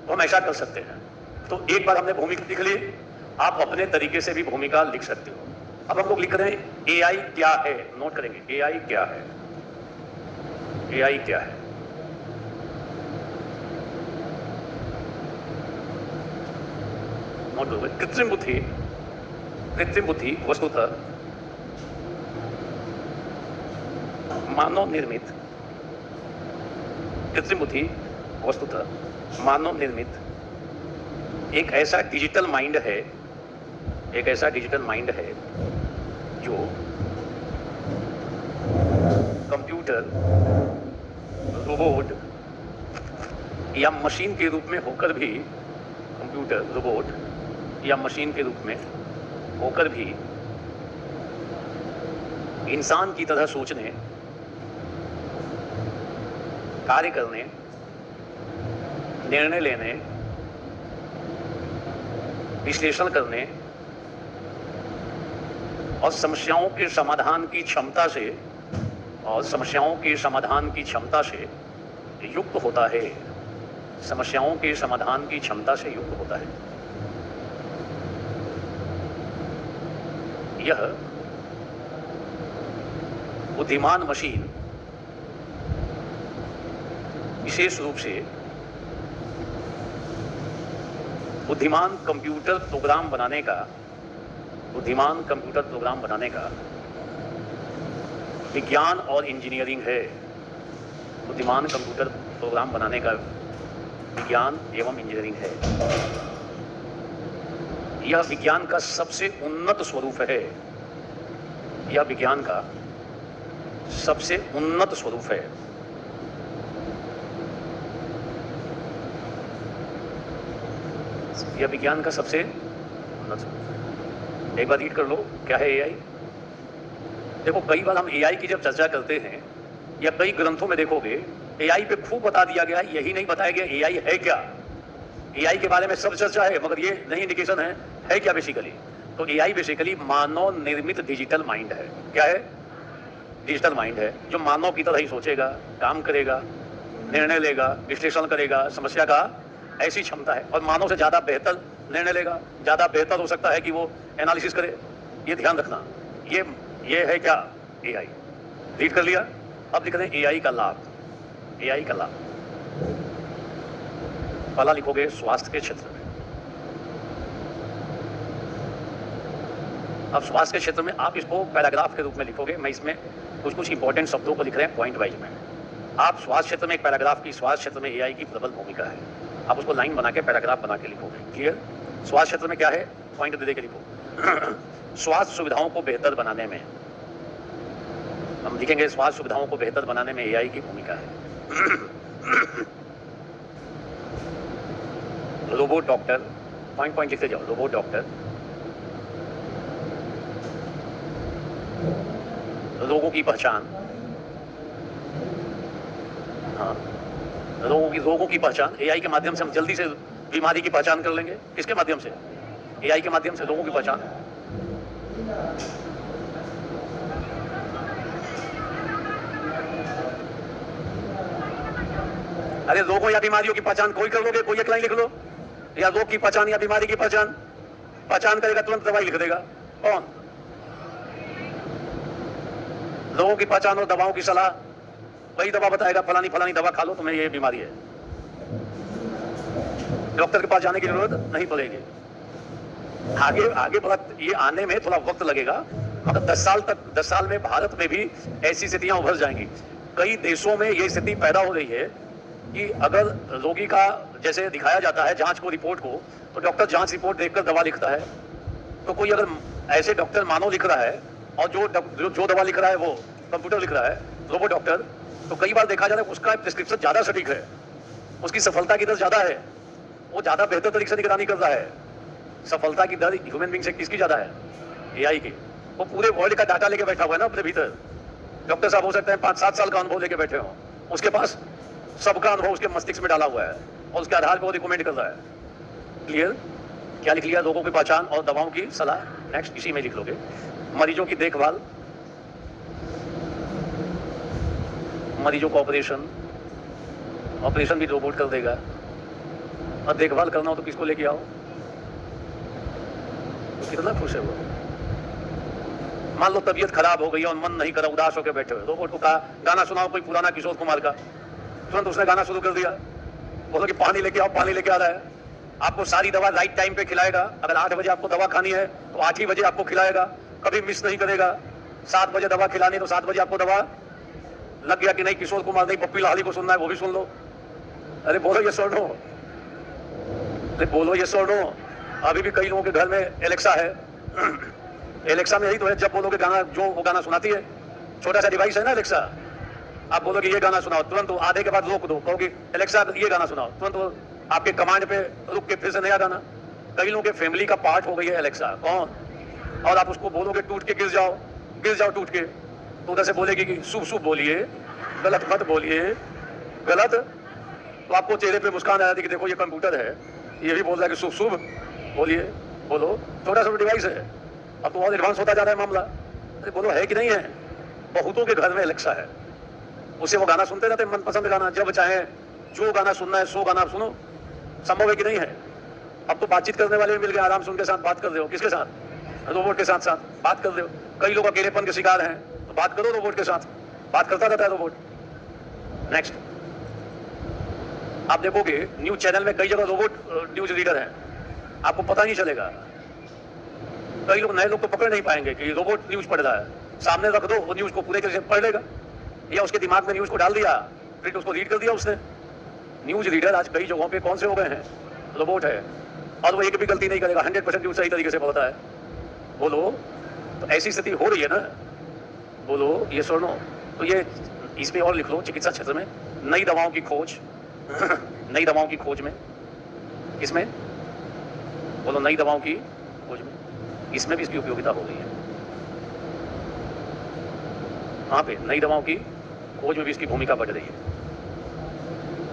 तो हम ऐसा कर सकते हैं। तो एक बार हमने भूमिका लिख ली, आप अपने तरीके से भी भूमिका लिख सकते हो। अब हम लोग लिख रहे हैं एआई क्या है, नोट करेंगे एआई क्या है। एआई क्या है? नोट करोगे, कृत्रिम बुद्धि वस्तुतः मानव निर्मित, कृत्रिम बुद्धि वस्तुतः मानव निर्मित एक ऐसा डिजिटल माइंड है, एक ऐसा डिजिटल माइंड है जो कंप्यूटर, रोबोट या मशीन के रूप में होकर भी, कंप्यूटर, रोबोट या मशीन के रूप में होकर भी इंसान की तरह सोचने, कार्य करने निर्णय लेने, विश्लेषण करने और समस्याओं के समाधान की क्षमता से युक्त होता है। समस्याओं के समाधान की क्षमता से युक्त होता है। यह बुद्धिमान मशीन विशेष रूप से बुद्धिमान कंप्यूटर प्रोग्राम बनाने का विज्ञान और इंजीनियरिंग है। बुद्धिमान कंप्यूटर प्रोग्राम बनाने का विज्ञान एवं इंजीनियरिंग है। यह विज्ञान का सबसे उन्नत स्वरूप है। यह विज्ञान का सबसे उन्नत स्वरूप है। यह विज्ञान का सबसे उन्नत स्वरूप है। एक बार रीड कर लो, क्या है एआई। देखो, कई बार हम एआई की जब चर्चा करते हैं या कई ग्रंथों में देखोगे, एआई पे खूब बता दिया गया है, यही नहीं बताया गया एआई है क्या। एआई के बारे में सब चर्चा है, मगर ये नहीं इंडिकेशन है क्या बेसिकली। तो एआई बेसिकली मानव निर्मित डिजिटल माइंड है। क्या है? डिजिटल माइंड है, जो मानव की तरह ही सोचेगा, काम करेगा, निर्णय लेगा, विश्लेषण करेगा, समस्या का ऐसी क्षमता है। और मानव से ज़्यादा बेहतर निर्णय लेगा, ज़्यादा बेहतर हो सकता है कि वो एनालिसिस करे। ये ध्यान रखना। ये है क्या? एआई। रीड कर लिया। अब लिख रहे हैं एआई का लाभ। एआई का लाभ पहला लिखोगे स्वास्थ्य के क्षेत्र में। अब स्वास्थ्य के क्षेत्र में आप इसको पैराग्राफ के रूप में लिखोगे। मैं इसमें कुछ इंपॉर्टेंट शब्दों को लिख रहे हैं पॉइंट वाइज में। आप स्वास्थ्य क्षेत्र में एक पैराग्राफ की, स्वास्थ्य क्षेत्र में एआई की प्रबल भूमिका है, आप उसको लाइन बना के पैराग्राफ बना के लिखोगे। क्लियर? स्वास्थ्य क्षेत्र में क्या है, पॉइंट दे के लिखो। स्वास्थ्य सुविधाओं को बेहतर बनाने में, हम लिखेंगे स्वास्थ्य सुविधाओं को बेहतर बनाने में एआई की भूमिका है। रोबोट डॉक्टर, पॉइंट लिखते जाओ। रोबोट डॉक्टर रोगों की पहचान, हाँ, रोगों की पहचान एआई के माध्यम से हम जल्दी से बीमारी की पहचान कर लेंगे। किसके माध्यम से? एआई के माध्यम से रोगों की पहचान। अरे रोगों या बीमारियों की पहचान कोई कर लोगे, कोई एक लाइन लिख लो। या रोग की पहचान या बीमारी की पहचान करेगा, तुरंत दवाई लिख देगा। कौन? लोगों की पहचान और दवाओं की सलाह, वही दवा बताएगा, फलानी दवा खा लो, तुम्हें ये बीमारी है। डॉक्टर के पास जाने की जरूरत नहीं पड़ेगी। आगे बहुत ये आने में थोड़ा वक्त लगेगा, मगर 10 साल में भारत में भी ऐसी स्थितियां उभर जाएंगी। कई देशों में ये स्थिति पैदा हो रही है कि अगर रोगी का जैसे दिखाया जाता है जांच को, रिपोर्ट को, तो डॉक्टर जांच रिपोर्ट देखकर दवा लिखता है। तो कोई अगर ऐसे डॉक्टर मानव लिख रहा है और जो दवा लिख रहा है वो कंप्यूटर लिख रहा है, रोबोट डॉक्टर, तो कई बार देखा जाता है उसका प्रिस्क्रिप्शन ज्यादा सटीक है, उसकी सफलता की दर ज्यादा है, वो ज्यादा बेहतर तरीके से निगरानी कर रहा है। सफलता की दर ह्यूमन बीइंग से किसकी ज्यादा है? एआई की। वो पूरे वर्ल्ड का डाटा लेके बैठा हुआ है ना अपने भीतर। डॉक्टर साहब हो सकते हैं 5-7 साल का अनुभव लेके बैठे हो, उसके पास सबका अनुभव उसके मस्तिष्क में डाला हुआ है और उसके आधार पर वो रिकमेंड कर रहा है। क्लियर? क्या लिख लिया? रोगों की पहचान और दवाओं की सलाह। नेक्स्ट इसी में लिख लोगे मरीजों की देखभाल, मरीजों को ऑपरेशन भी रोबोट कर देगा। और देखभाल करना हो तो किसको लेके आओ? तो कितना खुश है वो। मान लो तबीयत खराब हो गई और मन नहीं करा, उदास होकर बैठे हुए, रोबोट को कहा गाना सुनाओ कोई पुराना किशोर कुमार का, तुरंत उसने गाना शुरू कर दिया। बोलो कि पानी लेके आओ, पानी लेके आ रहा है। आपको सारी दवा राइट टाइम पे खिलाएगा। अगर 8 बजे आपको दवा खानी है तो 8 ही बजे आपको खिलाएगा, कभी मिस नहीं करेगा। 7 बजे दवा खिलानी तो 7 बजे आपको दवा लग गया कि नहीं किशोर कुमार नहीं, पप्पी लाहिड़ी को सुनना है, वो भी सुन लो। अरे बोलो ये सुनो, अरे बोलो ये सुनो। अभी भी कई लोगों के घर में एलेक्सा है। एलेक्सा में यही तो है, जब बोलोगे गाना, जो वो गाना सुनाती है। छोटा सा डिवाइस है ना एलेक्सा। आप बोलोगे ये गाना सुनाओ, तुरंत आधे के बाद रोक दो, कहोगे एलेक्सा ये गाना सुनाओ, तुरंत वो आपके कमांड पे रुक के फिर से नया गाना। कई लोगों के फैमिली का पार्ट हो गई है एलेक्सा। कौन? और आप उसको बोलोगे टूट के गिर जाओ टूट के, तो उधर से बोलेगी कि शुभ शुभ बोलिए, गलत मत बोलिए, गलत तो आपको चेहरे पे मुस्कान आ जाती कि देखो ये कंप्यूटर है, ये भी बोल रहा है कि शुभ शुभ, बोलिए बोलो, छोटा सा डिवाइस है। अब तो और एडवांस होता जा रहा है मामला। अरे बोलो है कि नहीं है? बहुतों के घर में एलेक्सा है, उससे वो गाना सुनते रहते, मनपसंद गाना, जब चाहे जो गाना सुनना है सो गाना सुनो। संभव है कि नहीं है? अब तो बातचीत करने वाले भी मिल गए, आराम से उनके साथ बात कर रहे हो। किसके साथ? रोबोट के साथ साथ बात कर रहे हो। कई लोग अकेलेपन के शिकार हैं, तो बात करो रोबोट के साथ, बात करता रहता है रोबोट। नेक्स्ट, आप देखोगे न्यूज चैनल में कई जगह रोबोट न्यूज रीडर है, आपको पता नहीं चलेगा। कई लोग, नए लोग तो पकड़ नहीं पाएंगे कि रोबोट न्यूज पढ़ रहा है। सामने रख दो, वो न्यूज को पूरे तरह से पढ़ लेगा, या उसके दिमाग में न्यूज को डाल दिया, फिर उसको रीड कर दिया उसने। न्यूज रीडर आज कई जगहों पे कौन से हो गए हैं? रोबोट है, और वो एक भी गलती नहीं करेगा, 100% न्यूज सही तरीके से बोलता है। बोलो, तो ऐसी स्थिति हो रही है ना? बोलो, ये सुनो, तो ये इसमें और लिख लो, चिकित्सा क्षेत्र में नई दवाओं की खोज नई दवाओं की खोज में, इसमें बोलो, नई दवाओं की खोज में, इसमें भी इसकी उपयोगिता हो रही है। वहां पे नई दवाओं की खोज में भी इसकी भूमिका बढ़ रही है।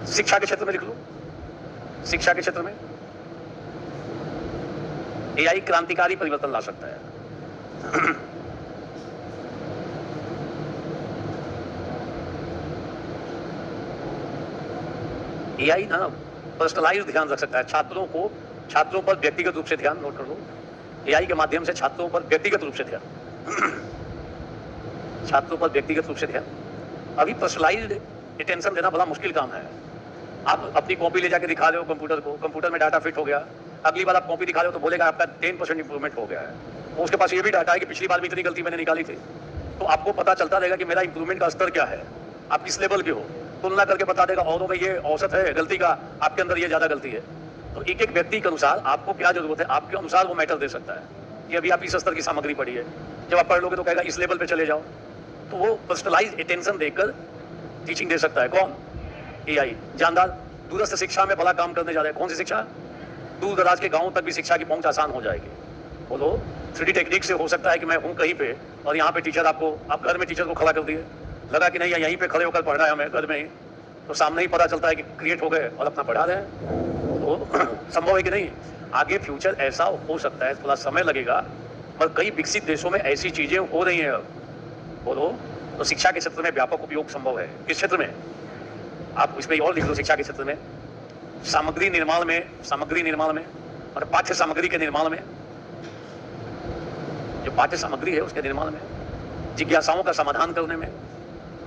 शिक्षा के क्षेत्र में लिख लो, शिक्षा के क्षेत्र में एआई क्रांतिकारी परिवर्तन ला सकता है। एआई ना पर्सनलाइज ध्यान रख सकता है, छात्रों पर व्यक्तिगत रूप से ध्यान, नोट कर लो, एआई के माध्यम से छात्रों पर व्यक्तिगत रूप से ध्यान छात्रों पर व्यक्तिगत रूप से ध्यान। अभी पर्सनलाइज्ड अटेंशन देना बड़ा मुश्किल काम है। आप अपनी कॉपी ले जाके दिखा रहे हो कंप्यूटर को, कंप्यूटर में डाटा फिट हो गया, अगली बार आप कॉपी दिखा रहे हो तो बोलेगा आपका 10% इंप्रूवमेंट हो गया है। तो उसके पास ये भी डाटा है कि पिछली बार भी इतनी गलती मैंने निकाली थी, तो आपको पता चलता रहेगा कि मेरा इंप्रूवमेंट का स्तर क्या है, आप किस लेवल के हो, तुलना करके बता देगा। औरों में ये औसत है गलती का, आपके अंदर ये ज्यादा गलती है। तो एक एक व्यक्ति के अनुसार आपको क्या जरूरत है, आपके अनुसार वो मैटर दे सकता है कि अभी आप इस स्तर की सामग्री पढ़ी है, जब आप पढ़ लोगे तो कहेगा इस लेवल पे चले जाओ। तो वो पर्सनलाइज अटेंशन देकर टीचिंग दे सकता है। कौन? एआई। जानदार दूरस्थ शिक्षा में बड़ा काम करने जा रहे हैं। कौन सी शिक्षा? दूर दराज के गांवों तक भी शिक्षा की पहुंच आसान हो जाएगी। बोलो, 3D टेक्निक से हो सकता है कि मैं हूं कहीं पे और यहाँ पे टीचर आप घर में टीचर को खड़ा कर दिए, लगा कि नहीं यहीं पे खड़े होकर पढ़ना है हमें घर में ही, तो सामने ही पता चलता है कि क्रिएट हो गए और अपना पढ़ा रहे हैं। तो संभव है कि नहीं? आगे फ्यूचर ऐसा हो सकता है, थोड़ा समय लगेगा, पर कई विकसित देशों में ऐसी चीजें हो रही हैं। बोलो, तो शिक्षा के क्षेत्र में व्यापक उपयोग संभव है। किस क्षेत्र में? आप इसमें और लिख लो, शिक्षा के क्षेत्र में सामग्री निर्माण में और पाठ्य सामग्री के निर्माण में, जो पाठ्य सामग्री है उसके निर्माण में, जिज्ञासाओं का समाधान करने में।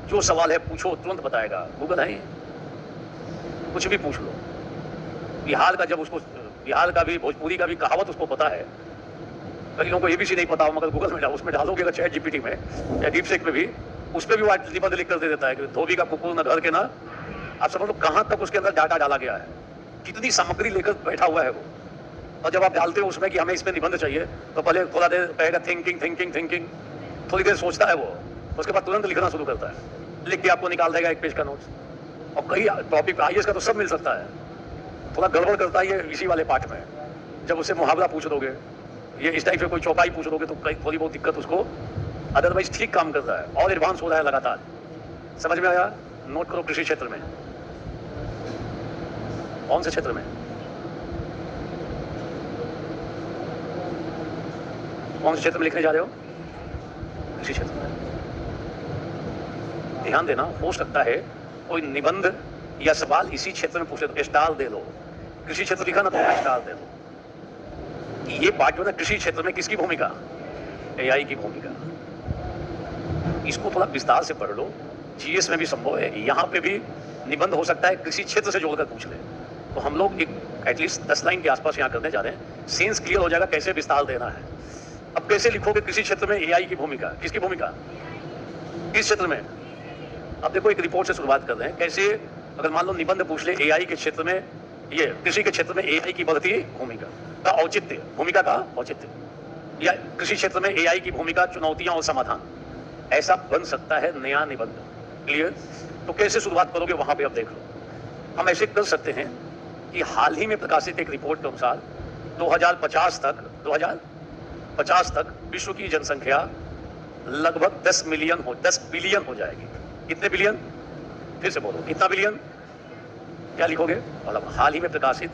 जो सवाल है पूछो, तुरंत बताएगा। गूगल है, कुछ भी पूछ लो। बिहार का भी, भोजपुरी का भी कहावत उसको पता है। कई लोगों को एबीसी नहीं पता हो, मगर गूगल में उसमें डालोगे अगर चैट जीपीटी में या डीपसीक में भी, उस पर भी वो निबंध लिख कर दे देता है कि धोबी का कुकुर न घर के ना। आप समझ लो कहां तक उसके अंदर डाटा डाला गया है, कितनी सामग्री लेकर बैठा हुआ है वो। और जब आप डालते हो उसमें कि हमें इसमें निबंध चाहिए, तो पहले थोड़ा देर कहेगा थिंकिंग, थोड़ी देर सोचता है वो, उसके बाद तुरंत लिखना शुरू करता है, लिख के आपको निकाल देगा 1 पेज का नोट्स। और कई टॉपिक आईएएस का तो सब मिल सकता है, थोड़ा गड़बड़ करता है ये इसी वाले पाठ में। जब उससे मुहावरा पूछ दोगे, ये इस टाइप से कोई चौपाई पूछ दोगे, तो कई थोड़ी बहुत दिक्कत उसको, अदरवाइज ठीक काम करता है और एडवांस हो रहा है लगातार। समझ में आया? नोट करो, कृषि क्षेत्र में। कौन से क्षेत्र में? कौन से क्षेत्र में लिखने जा रहे हो? कृषि क्षेत्र में। ध्यान देना, हो सकता है कोई निबंध या सवाल इसी क्षेत्र में पूछे तो स्टार दे दो। कृषि क्षेत्र लिखा ना तो स्टार दे दो। ये बात जो है ना, कृषि क्षेत्र में किसकी भूमिका? एआई की भूमिका। इसको थोड़ा विस्तार से पढ़ लो, जीएस में भी संभव है। यहाँ पे भी निबंध हो सकता है कृषि क्षेत्र से जोड़कर पूछ ले। तो हम लोग एक एटलीस्ट 10 लाइन के आसपास यहाँ करने जा रहे हैं, सेंस क्लियर हो जाएगा कैसे विस्तार देना है। अब कैसे लिखोगे कृषि क्षेत्र में एआई की भूमिका? किसकी भूमिका? किस क्षेत्र में? अब देखो, एक रिपोर्ट से शुरुआत कर रहे हैं। कैसे? अगर मान लो निबंध पूछ ले एआई के क्षेत्र में, ये कृषि के क्षेत्र में एआई की बढ़ती भूमिका का औचित्य, भूमिका का औचित्य, या कृषि क्षेत्र में एआई की भूमिका, चुनौतियां और समाधान, ऐसा बन सकता है नया निबंध। क्लियर? तो कैसे शुरुआत करोगे वहां पे अब देख लो। हम ऐसे कर सकते हैं कि हाल ही में प्रकाशित एक रिपोर्ट के अनुसार 2050 तक विश्व की जनसंख्या लगभग 10 बिलियन हो जाएगी। कितने बिलियन? फिर से बोलो, कितना बिलियन? क्या लिखोगे? मतलब हाल ही में प्रकाशित,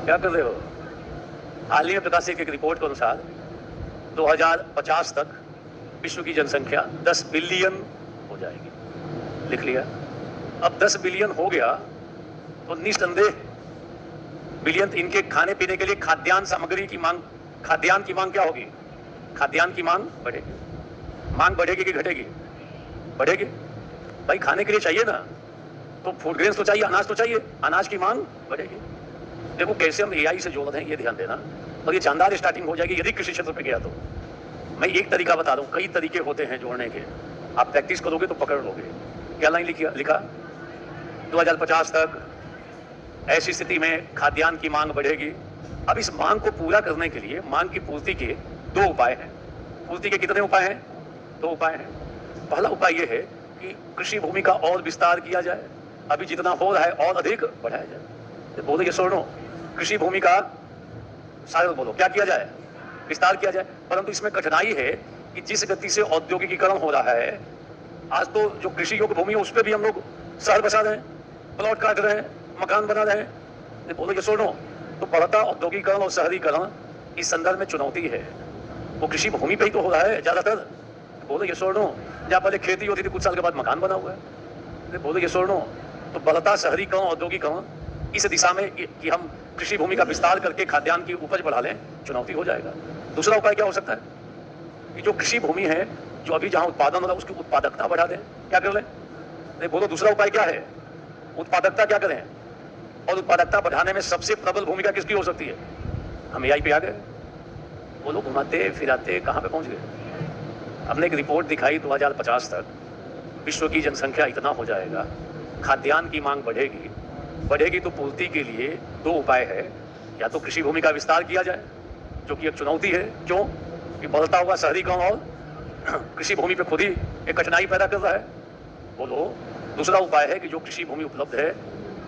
क्या कर रहे हो? हाल ही में प्रकाशित एक रिपोर्ट के अनुसार 2050 तक विश्व की जनसंख्या 10 बिलियन हो जाएगी। लिख लिया? अब 10 बिलियन हो गया तो निस्संदेह बिलियन इनके खाने पीने के लिए खाद्यान्न सामग्री की मांग, खाद्यान्न की मांग क्या होगी? खाद्यान्न की मांग बढ़ेगी। मांग बढ़ेगी कि घटेगी? बढ़ेगी। भाई खाने के लिए चाहिए ना, तो फूड ग्रेन्स तो चाहिए, अनाज तो चाहिए, अनाज की मांग बढ़ेगी। देखो कैसे हम एआई से जोड़ रहे हैं, ये ध्यान देना। और ये शानदार स्टार्टिंग हो जाएगी यदि कृषि क्षेत्र पे गया तो। मैं एक तरीका बता दूं, कई तरीके होते हैं जोड़ने के, आप प्रैक्टिस करोगे तो पकड़ लोगे। क्या लाइन लिखा? 2050 तक ऐसी स्थिति में खाद्यान्न की मांग बढ़ेगी। अब इस मांग को पूरा करने के लिए मांग की पूर्ति के दो उपाय हैं। पूर्ति के कितने उपाय हैं? दो उपाय हैं। पहला उपाय यह है कि कृषि भूमि का और विस्तार किया जाए, अभी जितना हो रहा है और अधिक बढ़ाया जाए। बोलो ये सुनो, कृषि भूमि का सागर बोलो क्या किया जाए? विस्तार किया जाए। परंतु इसमें कठिनाई है कि जिस गति से औद्योगिकीकरण हो रहा है, आज तो जो कृषि योग्य भूमि है उस पर भी हम लोग शहर बसा रहे हैं, प्लॉट काट रहे हैं, मकान बना रहे हैं। बोलो ये सुनो, तो बढ़ता औद्योगिकरण और शहरीकरण इस संदर्भ में चुनौती है। वो कृषि भूमि पे ही तो हो रहा है ज्यादातर। बोलो ये सुनो, जहाँ पहले खेती होती थी कुछ साल के बाद मकान बना हुआ है। बोलो ये सुनो, तो बढ़ता शहरीकरण औद्योगिकरण इस दिशा में कि हम कृषि भूमि का विस्तार करके खाद्यान्न की उपज बढ़ा लें, चुनौती हो जाएगा। दूसरा उपाय क्या हो सकता है कि जो कृषि भूमि है, जो अभी जहां उत्पादन हो रहा है उसकी उत्पादकता बढ़ा दें। क्या कर लें? बोलो दूसरा उपाय क्या है? उत्पादकता क्या करें? और उत्पादकता बढ़ाने में सबसे प्रबल भूमिका किसकी हो सकती है? हम एआई पे आ गए। बोलो घुमाते फिराते कहां पे पहुंच गए? हमने एक रिपोर्ट दिखाई 2050 तक विश्व की जनसंख्या इतना हो जाएगा, खाद्यान्न की मांग बढ़ेगी तो पूर्ति के लिए दो उपाय है। या तो कृषि भूमि का विस्तार किया जाए, जो कि एक चुनौती है। क्यों? कि बढ़ता हुआ शहरीकरण और कृषि भूमि पे खुद ही एक कठिनाई पैदा कर रहा है। बोलो दूसरा उपाय है कि जो कृषि भूमि उपलब्ध है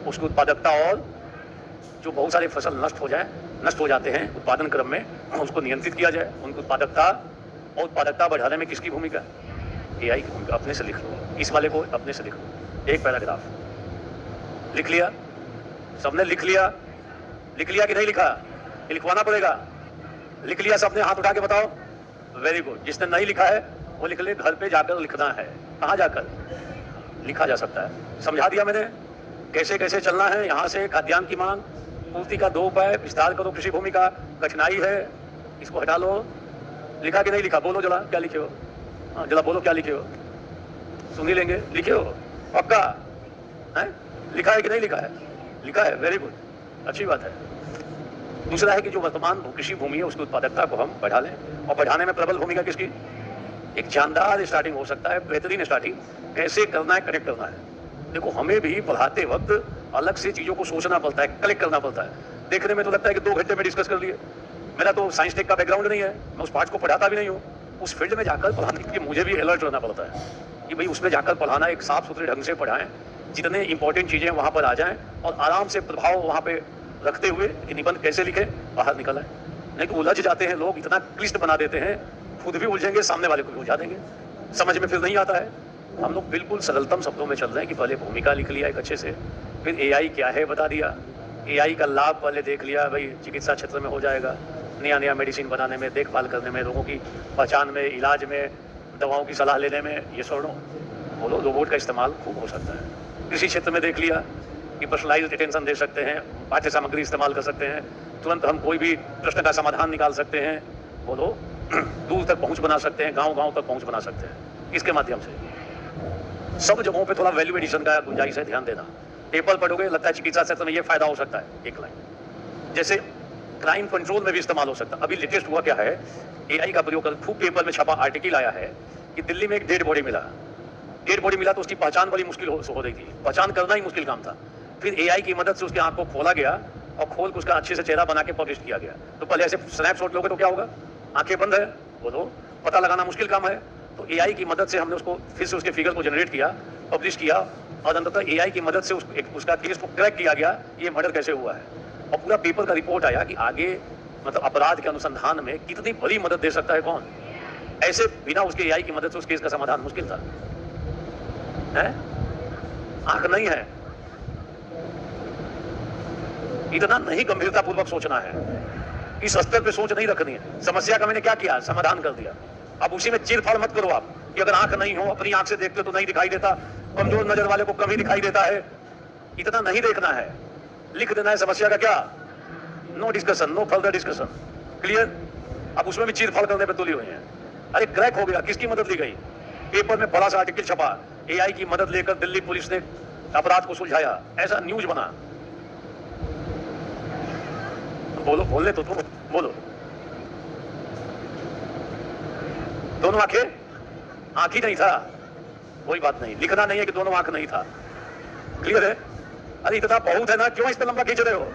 उसकी उत्पादकता, और जो बहुत सारे फसल नष्ट हो जाते हैं उत्पादन क्रम में, उसको नियंत्रित किया जाए। उनकी उत्पादकता और उत्पादकता बढ़ाने में किसकी भूमिका? एआई की भूमिका। अपने से लिख लो, इस वाले को अपने से लिख लो। एक पैराग्राफ लिख लिया? सबने लिख लिया? लिख लिया कि नहीं लिखा? लिखवाना पड़ेगा। लिख लिया सबने? हाथ उठा के बताओ। Very good. जिसने नहीं लिखा है वो लिख ले, घर पे जाकर लिखना है। कहाँ जाकर लिखा जा सकता है? समझा दिया मैंने कैसे कैसे चलना है। यहाँ से खाद्यान्न की मांग पूर्ति का दो उपाय, विस्तार करो कृषि भूमि का, कठिनाई है इसको हटा लो। लिखा कि नहीं लिखा? बोलो जरा क्या लिखे हो? हाँ जरा बोलो क्या लिखे हो, सुन ही लेंगे। लिखे हो पक्का है? लिखा है कि नहीं लिखा है? लिखा है, वेरी गुड, अच्छी बात है। दूसरा है कि जो वर्तमान कृषि भूमि है उसकी उत्पादकता को हम बढ़ा लें, और बढ़ाने में प्रबल भूमिका किसकी? एक शानदार स्टार्टिंग हो सकता है, बेहतरीन स्टार्टिंग। कैसे करना है? कनेक्ट करना है। देखो हमें भी पढ़ाते वक्त अलग से चीजों को सोचना पड़ता है, कलेक्ट करना पड़ता है। देखने में तो लगता है कि 2 घंटे में डिस्कस कर लिए। मेरा तो साइंस टेक का बैकग्राउंड नहीं है, मैं उस पार्ट को पढ़ाता भी नहीं हूँ। उस फील्ड में जाकर पढ़ाने के लिए मुझे भी अलर्ट रहना पड़ता है कि भाई उसमें जाकर पढ़ाना, एक साफ सुथरे ढंग से पढ़ाएं, जितने इंपॉर्टेंट चीजें वहां पर आ जाएं, और आराम से प्रभाव वहां पे रखते हुए कि निबंध कैसे लिखे बाहर निकल आए। नहीं तो उलझ जाते हैं लोग, इतना क्लिष्ट बना देते हैं, खुद भी उलझेंगे, सामने वाले को भी उलझा देंगे, समझ में फिर नहीं आता है। हम लोग बिल्कुल सरलतम शब्दों में चल रहे हैं कि पहले भूमिका लिख लिया एक अच्छे से, फिर एआई क्या है बता दिया, एआई का लाभ पहले देख लिया, भाई चिकित्सा क्षेत्र में हो जाएगा, नया मेडिसिन बनाने में, देखभाल करने में, लोगों की पहचान में, इलाज में, दवाओं की सलाह लेने में, ये सुनो बोलो रोबोट का इस्तेमाल खूब हो सकता है। कृषि क्षेत्र में देख लिया कि पर्सनलाइज्ड अटेंशन दे सकते हैं, पाठ्य सामग्री इस्तेमाल कर सकते हैं, तुरंत हम कोई भी प्रश्न का समाधान निकाल सकते हैं। बोलो दूर तक पहुंच बना सकते हैं, गांव तक पहुंच बना सकते हैं। किसके माध्यम से? सब जगहों पे थोड़ा वैल्यू एडिशन का गुंजाइश है, ध्यान देना। पेपर पढ़ोगे लगता है चिकित्सा क्षेत्र में ये फायदा हो सकता है, एक लाइन। जैसे क्राइम कंट्रोल में भी इस्तेमाल हो सकता है। अभी लेटेस्ट हुआ क्या है, एआई का प्रयोग कर खूब पेपर में छपा आर्टिकल आया है कि दिल्ली में एक डेड बॉडी मिला तो उसकी पहचान बड़ी मुश्किल हो रही थी, पहचान करना ही मुश्किल काम था। फिर एआई की मदद से उसके आंख को खोला गया और खोल के उसका अच्छे से चेहरा बना के पब्लिश किया गया। तो पहले ऐसे स्नैपशॉट लोगे तो क्या होगा, आंखें बंद है, बोलो पता लगाना मुश्किल काम है। तो एआई की मदद से हमने उसको फिर से उसके फिगर को जनरेट किया, पब्लिश किया, और अंततः एआई की मदद से उसका केस को क्रैक किया गया, ये मर्डर कैसे हुआ है, और पूरा पेपर का रिपोर्ट आया कि आगे मतलब अपराध के अनुसंधान में कितनी बड़ी मदद दे सकता है कौन। ऐसे बिना उसके एआई की मदद से उस केस का समाधान मुश्किल था। है? आंख नहीं है, इतना नहीं गंभीरतापूर्वक सोचना है, इस स्तर पे सोच नहीं रखनी है। समस्या का मैंने क्या किया, समाधान कर दिया। अब उसी में चीर-फाड़ मत करो आप कि अगर आंख नहीं हो, अपनी आंख से देखते हो तो नहीं दिखाई देता, कमजोर नजर वाले को कम ही दिखाई देता है। इतना नहीं देखना है, लिख देना है समस्या का क्या, no discussion, no further discussion, clear. अब उसमें भी चीर-फाड़ करने पे तुली हुई है। अरे क्रैक हो गया, किसकी मदद ली गई? पेपर में बड़ा सा आर्टिकल छपा, एआई की मदद लेकर दिल्ली पुलिस ने अपराध को सुलझाया, ऐसा न्यूज बना। बोलो, बोलने तो तुम बोलो। दोनों आंखें, आंख ही नहीं था, कोई बात नहीं, लिखना नहीं है कि दोनों आंख नहीं था, क्लियर है। अरे इतना बहुत है ना, क्यों इस पे लंबा खींच रहे हो?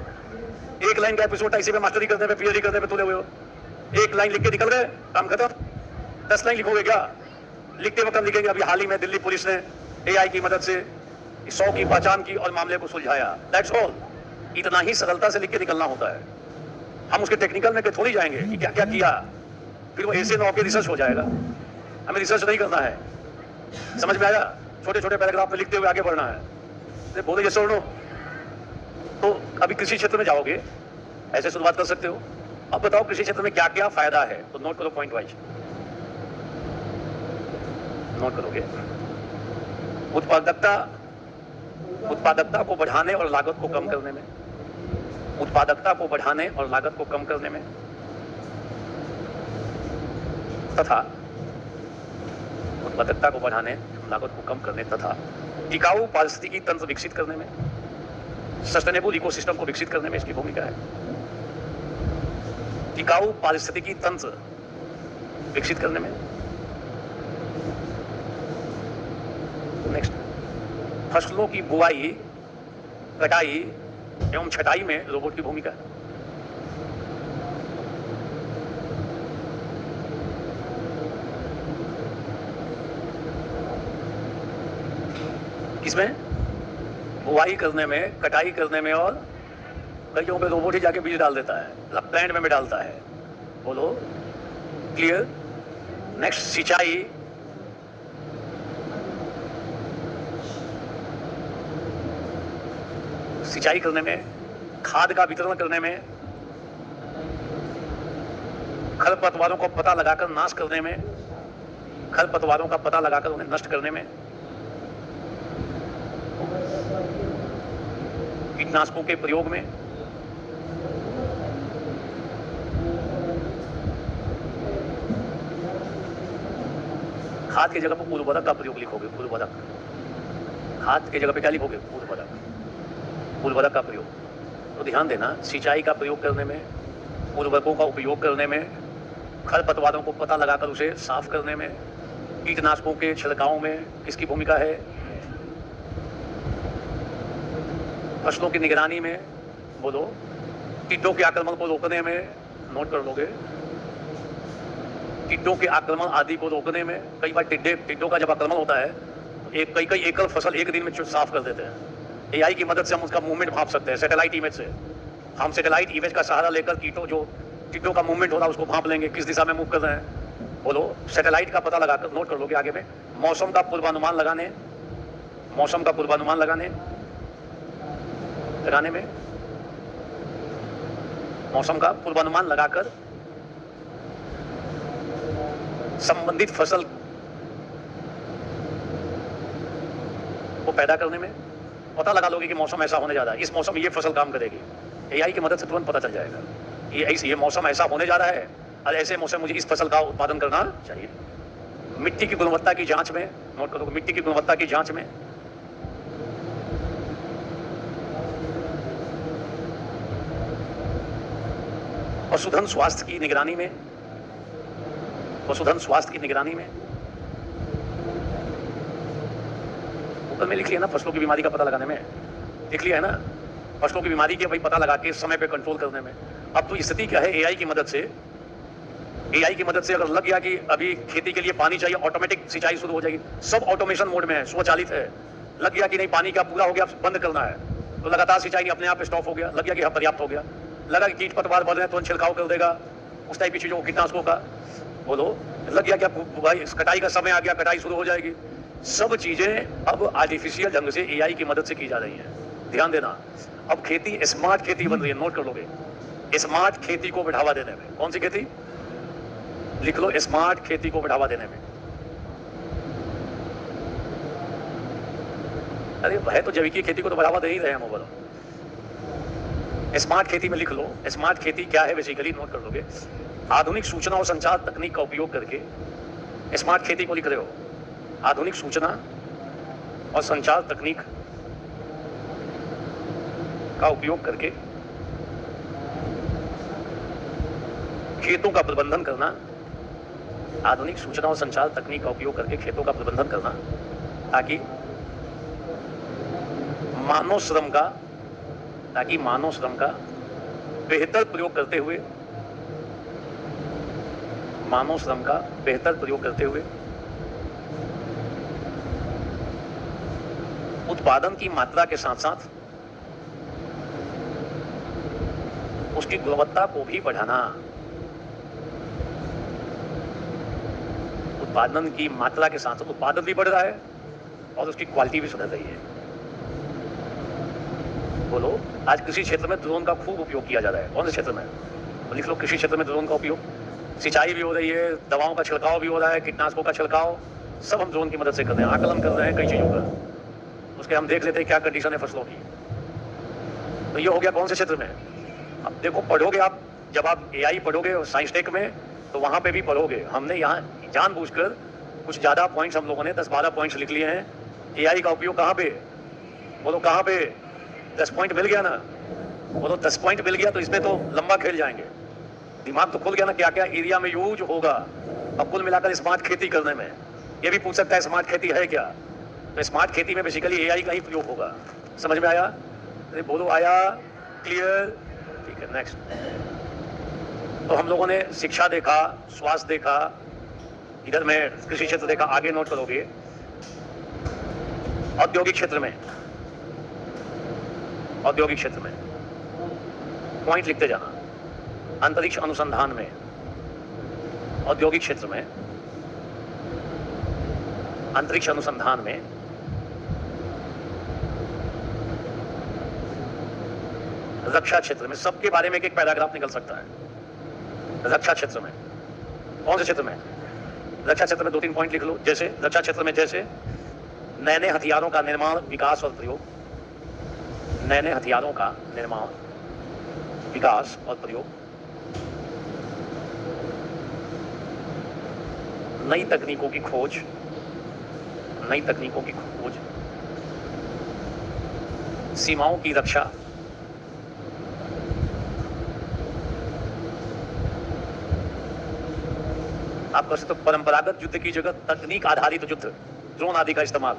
एक लाइन का एपिसोड इसी पे मास्टरी करने पे, पीएचडी करने पे तुले हुए हो। एक लाइन लिख के निकल गए, काम खत्म। 10 लाइन लिखोगे क्या? लिखते वक्त हम लिखेंगे अभी हाल ही में दिल्ली पुलिस ने एआई की मदद से 100 की पहचान की और मामले को सुलझाया, दैट्स ऑल। इतना ही सरलता से लिख के निकलना होता है। हम उसके टेक्निकल में थोड़ी जाएंगे कि क्या क्या किया, फिर वो ऐसे नौ के रिसर्च हो जाएगा। हमें रिसर्च नहीं करना है, समझ में आया? छोटे छोटे पैराग्राफ में लिखते हुए आगे बढ़ना है। बोले ये सुनो, तो अभी कृषि क्षेत्र में जाओगे, ऐसे शुरुआत कर सकते हो। अब बताओ कृषि क्षेत्र में क्या क्या फायदा है, तो नोट करो पॉइंट वाइज, नोट करोगे। उत्पादकता को बढ़ाने और लागत को कम करने में, उत्पादकता को बढ़ाने और लागत को कम करने में, तथा उत्पादकता को बढ़ाने, लागत को कम करने तथा टिकाऊ पारिस्थितिकी तंत्र विकसित करने में, सस्टेनेबल इकोसिस्टम को विकसित करने में इसकी भूमिका है। टिकाऊ पारिस्थितिकी तंत्र विकसित करने में। नेक्स्ट, फसलों की बुआई, कटाई एवं छटाई में रोबोट की भूमिका है। किसमें? बुआई करने में, कटाई करने में, और कई जगहों पे रोबोट ही जाके बीज डाल देता है, मतलब प्लांट में डालता है। बोलो, क्लियर। नेक्स्ट, सिंचाई, सिंचाई करने में, खाद का वितरण करने में, खरपतवारों को पता लगाकर नाश करने में, खरपतवारों का पता लगाकर उन्हें नष्ट करने में, कीटनाशकों के प्रयोग में, खाद की जगह पर उर्वरक का प्रयोग लिखोगे, उर्वरक। खाद की जगह पे क्या लिखोगे? उर्वरक, उर्वरक का प्रयोग। तो ध्यान देना, सिंचाई का प्रयोग करने में, उर्वरकों का उपयोग करने में, खरपतवारों को पता लगाकर उसे साफ करने में, कीटनाशकों के छिड़काव में किसकी भूमिका है? फसलों की निगरानी में, बोलो, टिड्डों के आक्रमण को रोकने में, नोट कर लोगे, टिड्डों के आक्रमण आदि को रोकने में। कई बार टिड्डों का जब आक्रमण होता है, कई एकड़ फसल एक दिन में साफ कर देते हैं। एआई की मदद से हम उसका मूवमेंट भाप सकते हैं, सैटेलाइट इमेज से। हम सैटेलाइट इमेज का सहारा लेकर टिड्डों का मूवमेंट हो रहा है उसको भाप लेंगे, किस दिशा में मूव कर रहे हैं। बोलो, सैटेलाइट का पता लगाकर, नोट कर लोगे आगे में, मौसम का पूर्वानुमान लगाने, मौसम का पूर्वानुमान लगाने में, मौसम का पूर्वानुमान लगाकर संबंधित फसल को पैदा करने में। पता लगा लोगे कि मौसम ऐसा होने जा रहा है, इस मौसम में ये फसल काम करेगी, एआई की मदद से तुरंत पता चल जाएगा। ये मौसम ऐसा होने जा रहा है और ऐसे मौसम मुझे इस फसल का उत्पादन करना चाहिए। मिट्टी की गुणवत्ता की जांच में, नोट करो, मिट्टी की गुणवत्ता की जांच में, पशुधन स्वास्थ्य की निगरानी में, पशुधन स्वास्थ्य की निगरानी में। ऊपर में लिख लिया ना, फसलों की बीमारी का पता लगाने में, लिख लिया है ना, फसलों की बीमारी के भाई पता लगा के समय पे कंट्रोल करने में। अब तो स्थिति क्या है, एआई की मदद से, एआई की मदद से अगर लग गया कि अभी खेती के लिए पानी चाहिए, ऑटोमेटिक सिंचाई शुरू हो जाएगी, सब ऑटोमेशन मोड में है, स्वचालित है। लग गया कि नहीं पानी का पूरा हो गया, बंद करना है, तो लगातार सिंचाई अपने आप स्टॉप हो गया। लग गया कि हाँ पर्याप्त हो गया, लगा कि कीट पतवार बढ़ रहे हैं, तुरंत छिड़काव कर देगा उस टाइप की चीजों को, कीटनाशकों का। बोलो, लग गया क्या भाई कटाई का समय आ गया, कटाई शुरू हो जाएगी। सब चीजें अब आर्टिफिशियल ढंग से एआई की मदद से की जा रही हैं। ध्यान देना। अब खेती स्मार्ट खेती बन रही है, नोट कर लोगे। स्मार्ट खेती को बढ़ावा देने में, कौन सी खेती? लिख लो, स्मार्ट खेती को बढ़ावा देने में। अरे है तो जैविक खेती को तो बढ़ावा दे ही रहे हैं हम। बोलो स्मार्ट खेती में लिख लो, स्मार्ट खेती क्या है बेसिकली, नोट कर लोगे। आधुनिक सूचना और संचार तकनीक का उपयोग करके स्मार्ट खेती को लिख रहे हो। आधुनिक सूचना और संचार तकनीक का उपयोग करके खेतों का प्रबंधन करना। आधुनिक सूचना और संचार तकनीक का उपयोग करके खेतों का प्रबंधन करना, ताकि मानव श्रम का बेहतर प्रयोग करते हुए, मानव श्रम का बेहतर प्रयोग करते हुए उत्पादन की मात्रा के साथ साथ उसकी गुणवत्ता को भी बढ़ाना। उत्पादन की मात्रा के साथ साथ उत्पादन भी बढ़ रहा है और उसकी क्वालिटी भी सुधर रही है। बोलो, आज कृषि क्षेत्र में ड्रोन का खूब उपयोग किया जा रहा है। कौन से क्षेत्र में? तो लिख लो, कृषि क्षेत्र में ड्रोन का उपयोग। सिंचाई भी हो रही है, दवाओं का छिड़काव भी हो रहा है, कीटनाशकों का छिड़काव सब हम ड्रोन की मदद से कर रहे हैं। आकलन कर रहे हैं कई चीजों का, उसके हम देख लेते हैं क्या कंडीशन है फसलों की। तो ये हो गया कौन से क्षेत्र में। अब देखो, पढ़ोगे आप, जब आप एआई पढ़ोगे साइंस टेक में, तो वहां पे भी पढ़ोगे। हमने यहाँ जानबूझकर कुछ ज्यादा पॉइंट्स हम लोगों ने 10-12 पॉइंट्स लिख लिए हैं। एआई का उपयोग कहाँ पे? बोलो कहाँ पे? 10 पॉइंट मिल गया ना। बोलो 10 पॉइंट मिल गया तो इसमें तो लंबा खेल जाएंगे। दिमाग तो खुल गया ना, क्या क्या एरिया में यूज होगा। अब कुल मिलाकर स्मार्ट खेती करने में ये भी पूछ सकता है स्मार्ट खेती है क्या। तो स्मार्ट खेती में बेसिकली एआई का ही प्रयोग होगा। समझ में आया? अरे बोलो आया? क्लियर? ठीक है, नेक्स्ट। तो हम लोगों ने शिक्षा देखा, स्वास्थ्य देखा, इधर में कृषि क्षेत्र देखा। आगे नोट करोगे, औद्योगिक क्षेत्र में, औद्योगिक क्षेत्र में पॉइंट लिखते जाना। अंतरिक्ष अनुसंधान में, औद्योगिक क्षेत्र में, अंतरिक्ष अनुसंधान में, रक्षा क्षेत्र में, सबके बारे में एक पैराग्राफ निकल सकता है। रक्षा क्षेत्र में, कौन से क्षेत्र में? रक्षा क्षेत्र में 2-3 पॉइंट लिख लो। जैसे रक्षा क्षेत्र में, जैसे नए नए हथियारों का निर्माण, विकास और प्रयोग। नए नए हथियारों का निर्माण, विकास और प्रयोग। नई तकनीकों की खोज, नई तकनीकों की खोज। सीमाओं की रक्षा। आप कह सकते हो परंपरागत युद्ध की जगह तकनीक आधारित युद्ध, ड्रोन आदि का इस्तेमाल।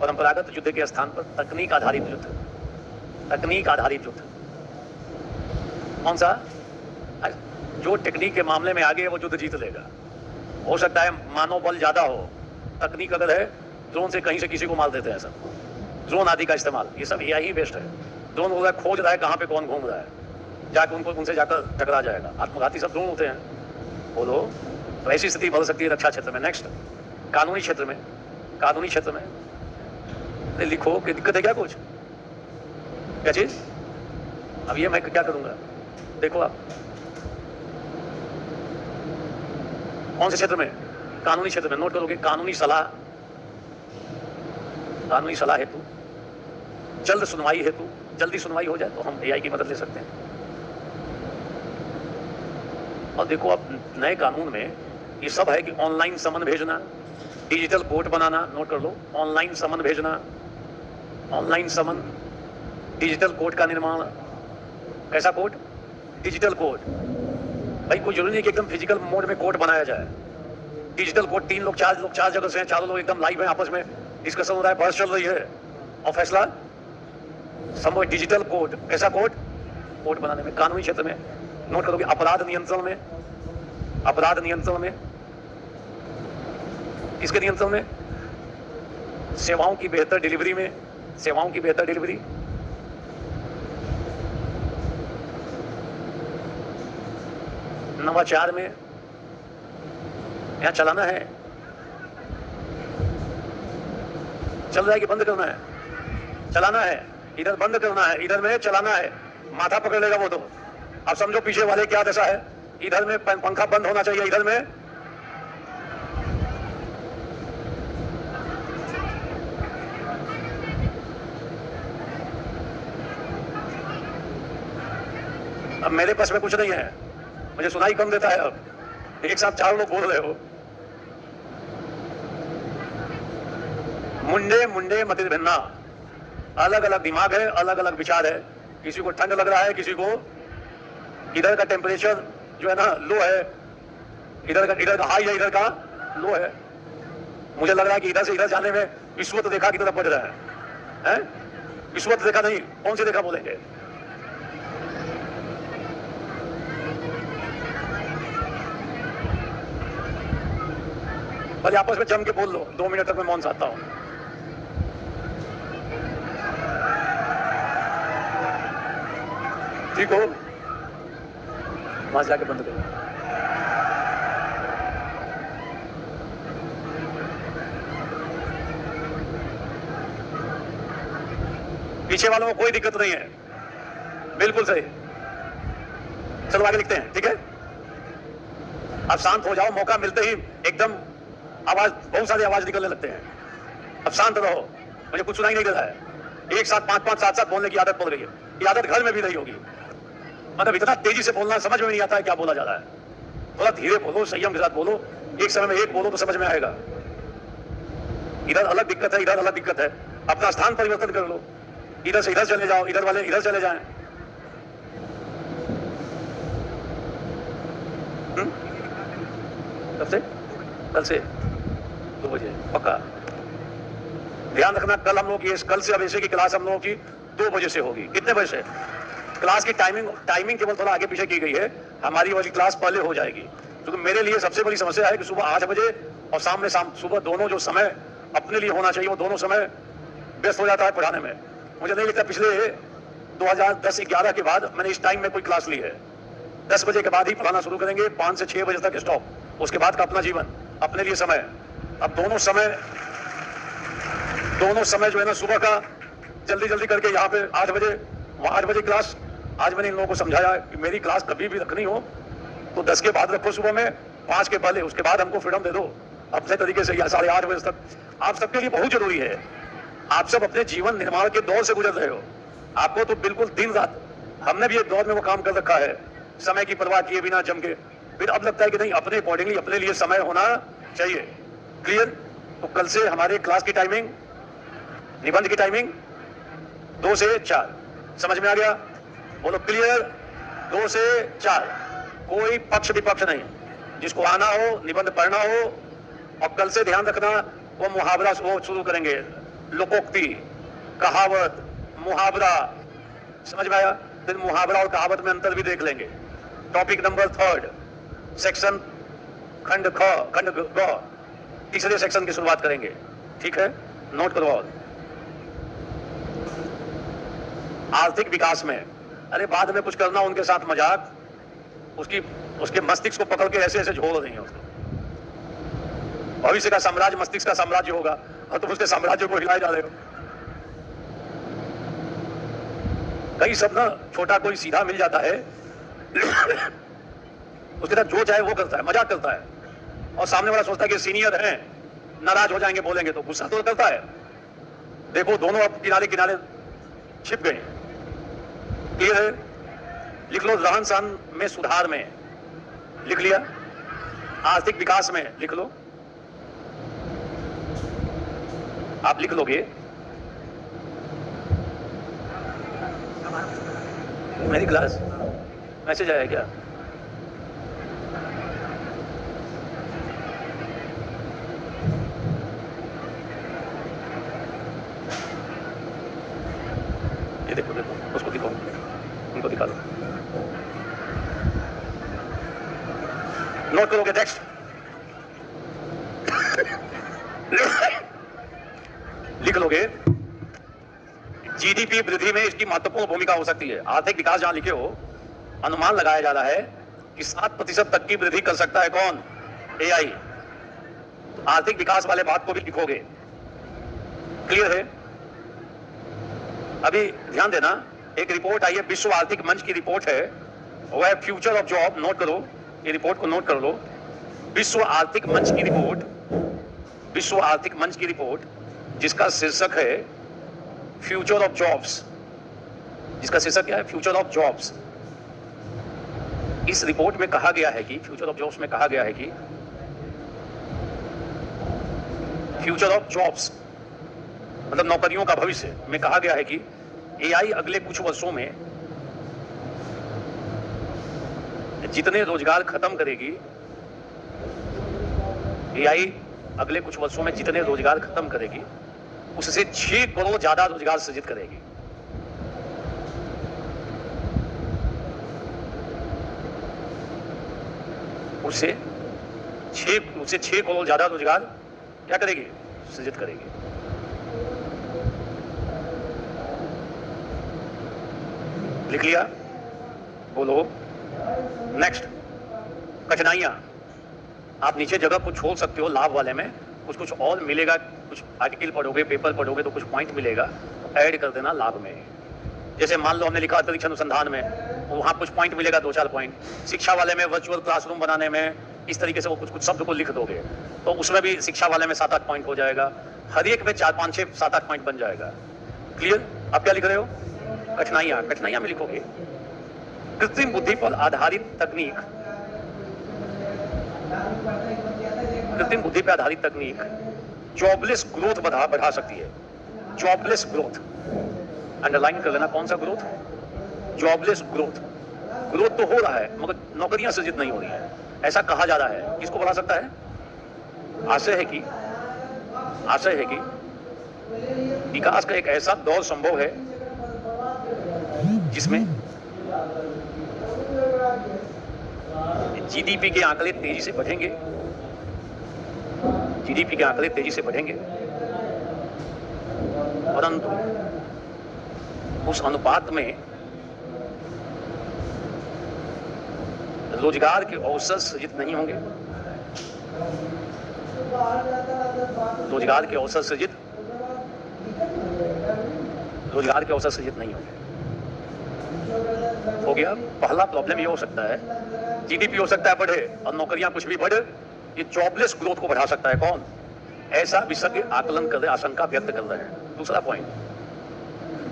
परंपरागत युद्ध के स्थान पर तकनीक आधारित युद्ध, तकनीक आधारित युद्ध। कौन सा? जो टेक्निक के मामले में आगे है वो युद्ध जीत लेगा। हो सकता है मानव बल ज्यादा हो, तकनीक अगर है ड्रोन से कहीं से किसी को मार देते हैं सब। ड्रोन आदि का इस्तेमाल, ये सब एआई ही बेस्ट है। ड्रोन हो रहा है, खोज रहा है कहाँ पे कौन घूम रहा है, जाकर उनसे जाकर टकरा जाएगा। आत्मघाती सब ड्रोन होते हैं। बोलो, तो ऐसी स्थिति बढ़ सकती है रक्षा क्षेत्र में। नेक्स्ट, कानूनी क्षेत्र में, कानूनी क्षेत्र में लिखो कि दिक्कत है क्या कुछ, क्या चीज? अब ये मैं क्या करूंगा, देखो आप कौन से क्षेत्र में? कानूनी क्षेत्र में। नोट करोगे, कानूनी सलाह, कानूनी सलाह हेतु, जल्द सुनवाई हेतु, जल्दी सुनवाई हो जाए तो हम एआई की मदद ले सकते हैं। और देखो अब नए कानून में ये सब है कि ऑनलाइन समन भेजना, डिजिटल कोर्ट बनाना। नोट कर लो, ऑनलाइन समन भेजना, ऑनलाइन समन, डिजिटल कोर्ट का निर्माण। कैसा कोर्ट? Digital court. भाई कोई जरूरी नहीं कि एकदम फिजिकल मोड में कोर्ट बनाया जाए। डिजिटल कोर्ट, 3 लोग 4 लोग 4 जगह से हैं, चारों लोग एकदम लाइव हैं, आपस में डिस्कशन हो रहा है, बहस चल रही है और फैसला संभव। डिजिटल कोर्ट, कैसा कोर्ट? कोर्ट बनाने में। कानूनी क्षेत्र में नोट करोगे, अपराध नियंत्रण में, अपराध नियंत्रण में, किसके नियंत्रण में? सेवाओं की बेहतर डिलीवरी में, सेवाओं की बेहतर डिलीवरी। नवाचार में, यहां चलाना है, चल रहा है कि बंद करना है? चलाना है। इधर बंद करना है, इधर में चलाना है, माथा पकड़ लेगा वो तो। अब समझो पीछे वाले क्या दशा है, इधर में पंखा बंद होना चाहिए, इधर में अब मेरे पास में कुछ नहीं है, मुझे सुनाई कम देता है। अब एक साथ 4 लोग बोल रहे हो। मुंडे मुंडे मति भिन्ना, अलग अलग दिमाग है, अलग अलग विचार है। किसी को ठंड लग रहा है, किसी को इधर का टेम्परेचर जो है ना लो है, इधर का हाई है, इधर का लो है। मुझे लग रहा है कि इधर से इधर जाने में विश्वत रेखा की तरफ बढ़ रहा है? विश्वत रेखा नहीं, कौन सी रेखा बोलेंगे? भले आपस में जम के बोल लो, 2 मिनट तक मैं मौन साधता हूं। ठीक हो? वहां जाके बंद करो। पीछे वालों को कोई दिक्कत नहीं है, बिल्कुल सही। चलो आगे लिखते हैं, ठीक है? अब शांत हो जाओ, मौका मिलते ही एकदम आवाज, बहुत सारी आवाज निकलने लगते हैं। अब शांत रहो, मुझे कुछ सुनाई नहीं दे रहा है। एक साथ 5-5 7-7 बोलने की आदत पड़ गई है। ये आदत घर में भी नहीं होगी। मतलब इतना तेजी से बोलना समझ में नहीं आता है क्या बोला जा रहा है। थोड़ा धीरे बोलो, संयम के साथ बोलो। एक समय में एक बोलो तो समझ में आएगा। इधर अलग दिक्कत है, इधर अलग दिक्कत है, अपना स्थान परिवर्तन कर लो। इधर से इधर चले जाओ, इधर वाले इधर चले जाएं। कल से 2 बजे पक्का ध्यान रखना। कल हम लोग की, कल से अब ऐसे की क्लास हम लोगों की 2 बजे से होगी। कितने बजे से? क्लास की टाइमिंग केवल थोड़ा आगे पीछे की गई है। हमारी वाली क्लास पहले हो जाएगी, क्योंकि मेरे लिए सबसे बड़ी समस्या है कि सुबह 8 बजे और शाम सुबह दोनों जो समय अपने लिए होना चाहिए, वो दोनों समय व्यस्त हो जाता है पढ़ाने में। मुझे नहीं लगता पिछले 2010-11 के बाद मैंने इस टाइम में कोई क्लास ली है। 10 बजे के बाद ही पढ़ाना शुरू करेंगे, 5 से 6 बजे तक स्टॉप। उसके बाद का अपना जीवन, अपने लिए समय। अब दोनों समय जो है ना सुबह का जल्दी जल्दी करके यहाँ पे 8 बजे, वहाँ 8 बजे क्लास। आज मैंने इन लोगों को समझाया कि मेरी क्लास कभी भी रखनी हो तो 10 के बाद रखो सुबह में, 5 के पहले। उसके बाद हमको फ्रीडम दे दो अपने तरीके से, या 8:30 बजे तक। आप सबके लिए बहुत जरूरी है। आप सब अपने जीवन निर्माण के दौर से गुजर रहे हो। आपको तो बिल्कुल दिन रात, हमने भी एक दौर में वो काम कर रखा है, समय की परवाह किए बिना जम के। फिर अब लगता है कि नहीं, अपने अकॉर्डिंगली अपने लिए समय होना चाहिए। क्लियर? तो कल से हमारे क्लास की टाइमिंग, निबंध की टाइमिंग 2 से 4। समझ में आ गया? बोलो क्लियर? 2 से 4, कोई पक्ष विपक्ष नहीं। जिसको आना हो, निबंध पढ़ना हो। और कल से ध्यान रखना, वो मुहावरा वो शुरू करेंगे, लोकोक्ति, कहावत, मुहावरा। समझ में आया? फिर मुहावरा और कहावत में अंतर भी देख लेंगे। टॉपिक नंबर 3, सेक्शन खंड ग, तीसरे सेक्शन की शुरुआत करेंगे। ठीक है, नोट करो। आर्थिक विकास में, अरे बाद में कुछ करना उनके साथ मजाक, उसके मस्तिष्क को पकड़ के ऐसे ऐसे झोल देंगे उसको। भविष्य का साम्राज्य मस्तिष्क का साम्राज्य होगा और तुम उसके साम्राज्य को हिलाए जा रहे हो। कई सब ना, छोटा कोई सीधा मिल जाता है उसके साथ जो चाहे वो करता है, मजाक करता है। और सामने वाला सोचता है कि सीनियर हैं, नाराज हो जाएंगे बोलेंगे तो, गुस्सा तो करता है। देखो दोनों अब किनारे किनारे छिप गए। क्लियर है? लिख लो, रहन सहन में सुधार में लिख लिया, आर्थिक विकास में लिख लो। आप लिख लोगे। मेरी क्लास मैसेज आया क्या? ये देखो देखो, उसको दिखाओ, उनको दिखा दो। नोट करोगे टेक्स्ट? लिख लोगे। जीडीपी वृद्धि में इसकी महत्वपूर्ण भूमिका हो सकती है। आर्थिक विकास जहां लिखे हो, अनुमान लगाया जा रहा है कि 7% तक की वृद्धि कर सकता है। कौन? एआई। तो आर्थिक विकास वाले बात को भी लिखोगे। क्लियर है? अभी ध्यान देना, एक रिपोर्ट आई है, विश्व आर्थिक मंच की रिपोर्ट है, वह है फ्यूचर ऑफ जॉब। नोट करो, ये रिपोर्ट को नोट कर लो। विश्व आर्थिक मंच की रिपोर्ट, विश्व आर्थिक मंच की रिपोर्ट जिसका शीर्षक है फ्यूचर ऑफ जॉब्स, जिसका शीर्षक क्या है? Future of jobs. इस रिपोर्ट में कहा गया है कि फ्यूचर ऑफ जॉब्स में कहा गया है कि फ्यूचर ऑफ जॉब्स मतलब नौकरियों का भविष्य में कहा गया है कि एआई अगले कुछ वर्षों में जितने रोजगार खत्म करेगी, एआई अगले कुछ वर्षों में जितने रोजगार खत्म करेगी उससे 6 करोड़ ज्यादा रोजगार सृजित करेगी। उससे 6 करोड़ ज्यादा रोजगार क्या करेगी? सृजित करेगी। लिख लिया? बोलो। नेक्स्ट, कठिनाइयां। आप नीचे जगह को छोड़ सकते हो लाभ वाले में, कुछ कुछ और मिलेगा, कुछ आर्टिकल पढ़ोगे, पेपर पढ़ोगे तो कुछ पॉइंट मिलेगा, ऐड कर देना लाभ में। जैसे मान लो हमने लिखा अंतरिक्ष अनुसंधान में, वहां कुछ पॉइंट मिलेगा, 2-4 पॉइंट। शिक्षा वाले में वर्चुअल क्लासरूम बनाने में इस तरीके से वो कुछ कुछ शब्द को लिख दोगे तो उसमें भी शिक्षा वाले में 7-8 पॉइंट हो जाएगा। हर एक में 4-5-6-7-8 पॉइंट बन जाएगा। क्लियर? आप क्या लिख रहे हो? कठिनाइयां। कठिनाइयां में लिखोगे कृत्रिम बुद्धि पर आधारित तकनीक, कृत्रिम बुद्धि पर आधारित तकनीक जॉबलेस ग्रोथ बढ़ा सकती है। जॉबलेस ग्रोथ, अंडरलाइन कर लेना। कौन सा ग्रोथ? Jobless growth. ग्रोथ तो हो रहा है मगर नौकरियां सृजित नहीं हो रही है, ऐसा कहा जा रहा है। किसको बढ़ा सकता है? आशय है कि विकास का एक ऐसा दौर संभव है जिसमें जीडीपी के आंकड़े तेजी से बढ़ेंगे, जीडीपी के आंकड़े तेजी से बढ़ेंगे, परंतु उस अनुपात में रोजगार के अवसर सृजित नहीं होंगे। रोजगार के अवसर सृजित नहीं होंगे। हो गया? पहला प्रॉब्लम ये हो सकता है, जीडीपी हो सकता है बढ़े और नौकरियां कुछ भी बढ़े, ये जॉबलेस ग्रोथ को बढ़ा सकता है। कौन? ऐसा विशेषज्ञ आकलन कर रहे, आशंका व्यक्त कर रहे हैं। दूसरा पॉइंट,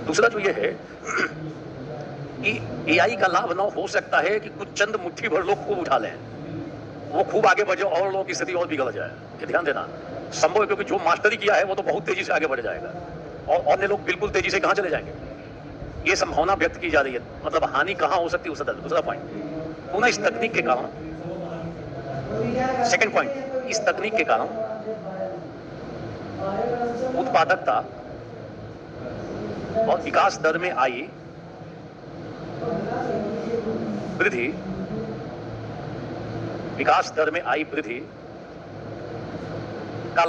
दूसरा जो ये है कि एआई का लाभ न हो सकता है कि कुछ चंद मुट्ठी भर लोग खूब उठा लें, वो खूब आगे बढ़े और लोगों की स्थिति और बिगड़ जाए। ये ध्यान देना संभव है, क्योंकि जो मास्टरी किया है वो तो बहुत तेजी से आगे बढ़ जाएगा और अन्य लोग बिल्कुल तेजी से कहां चले जाएंगे। ये संभावना व्यक्त की जा रही है। मतलब हानि कहां हो सकती है उसका दूसरा पॉइंट। पुनः इस तकनीक के कारण, सेकंड पॉइंट, इस तकनीक के कारण उत्पादकता और विकास दर में आई वृद्धि, विकास दर में आई वृद्धि का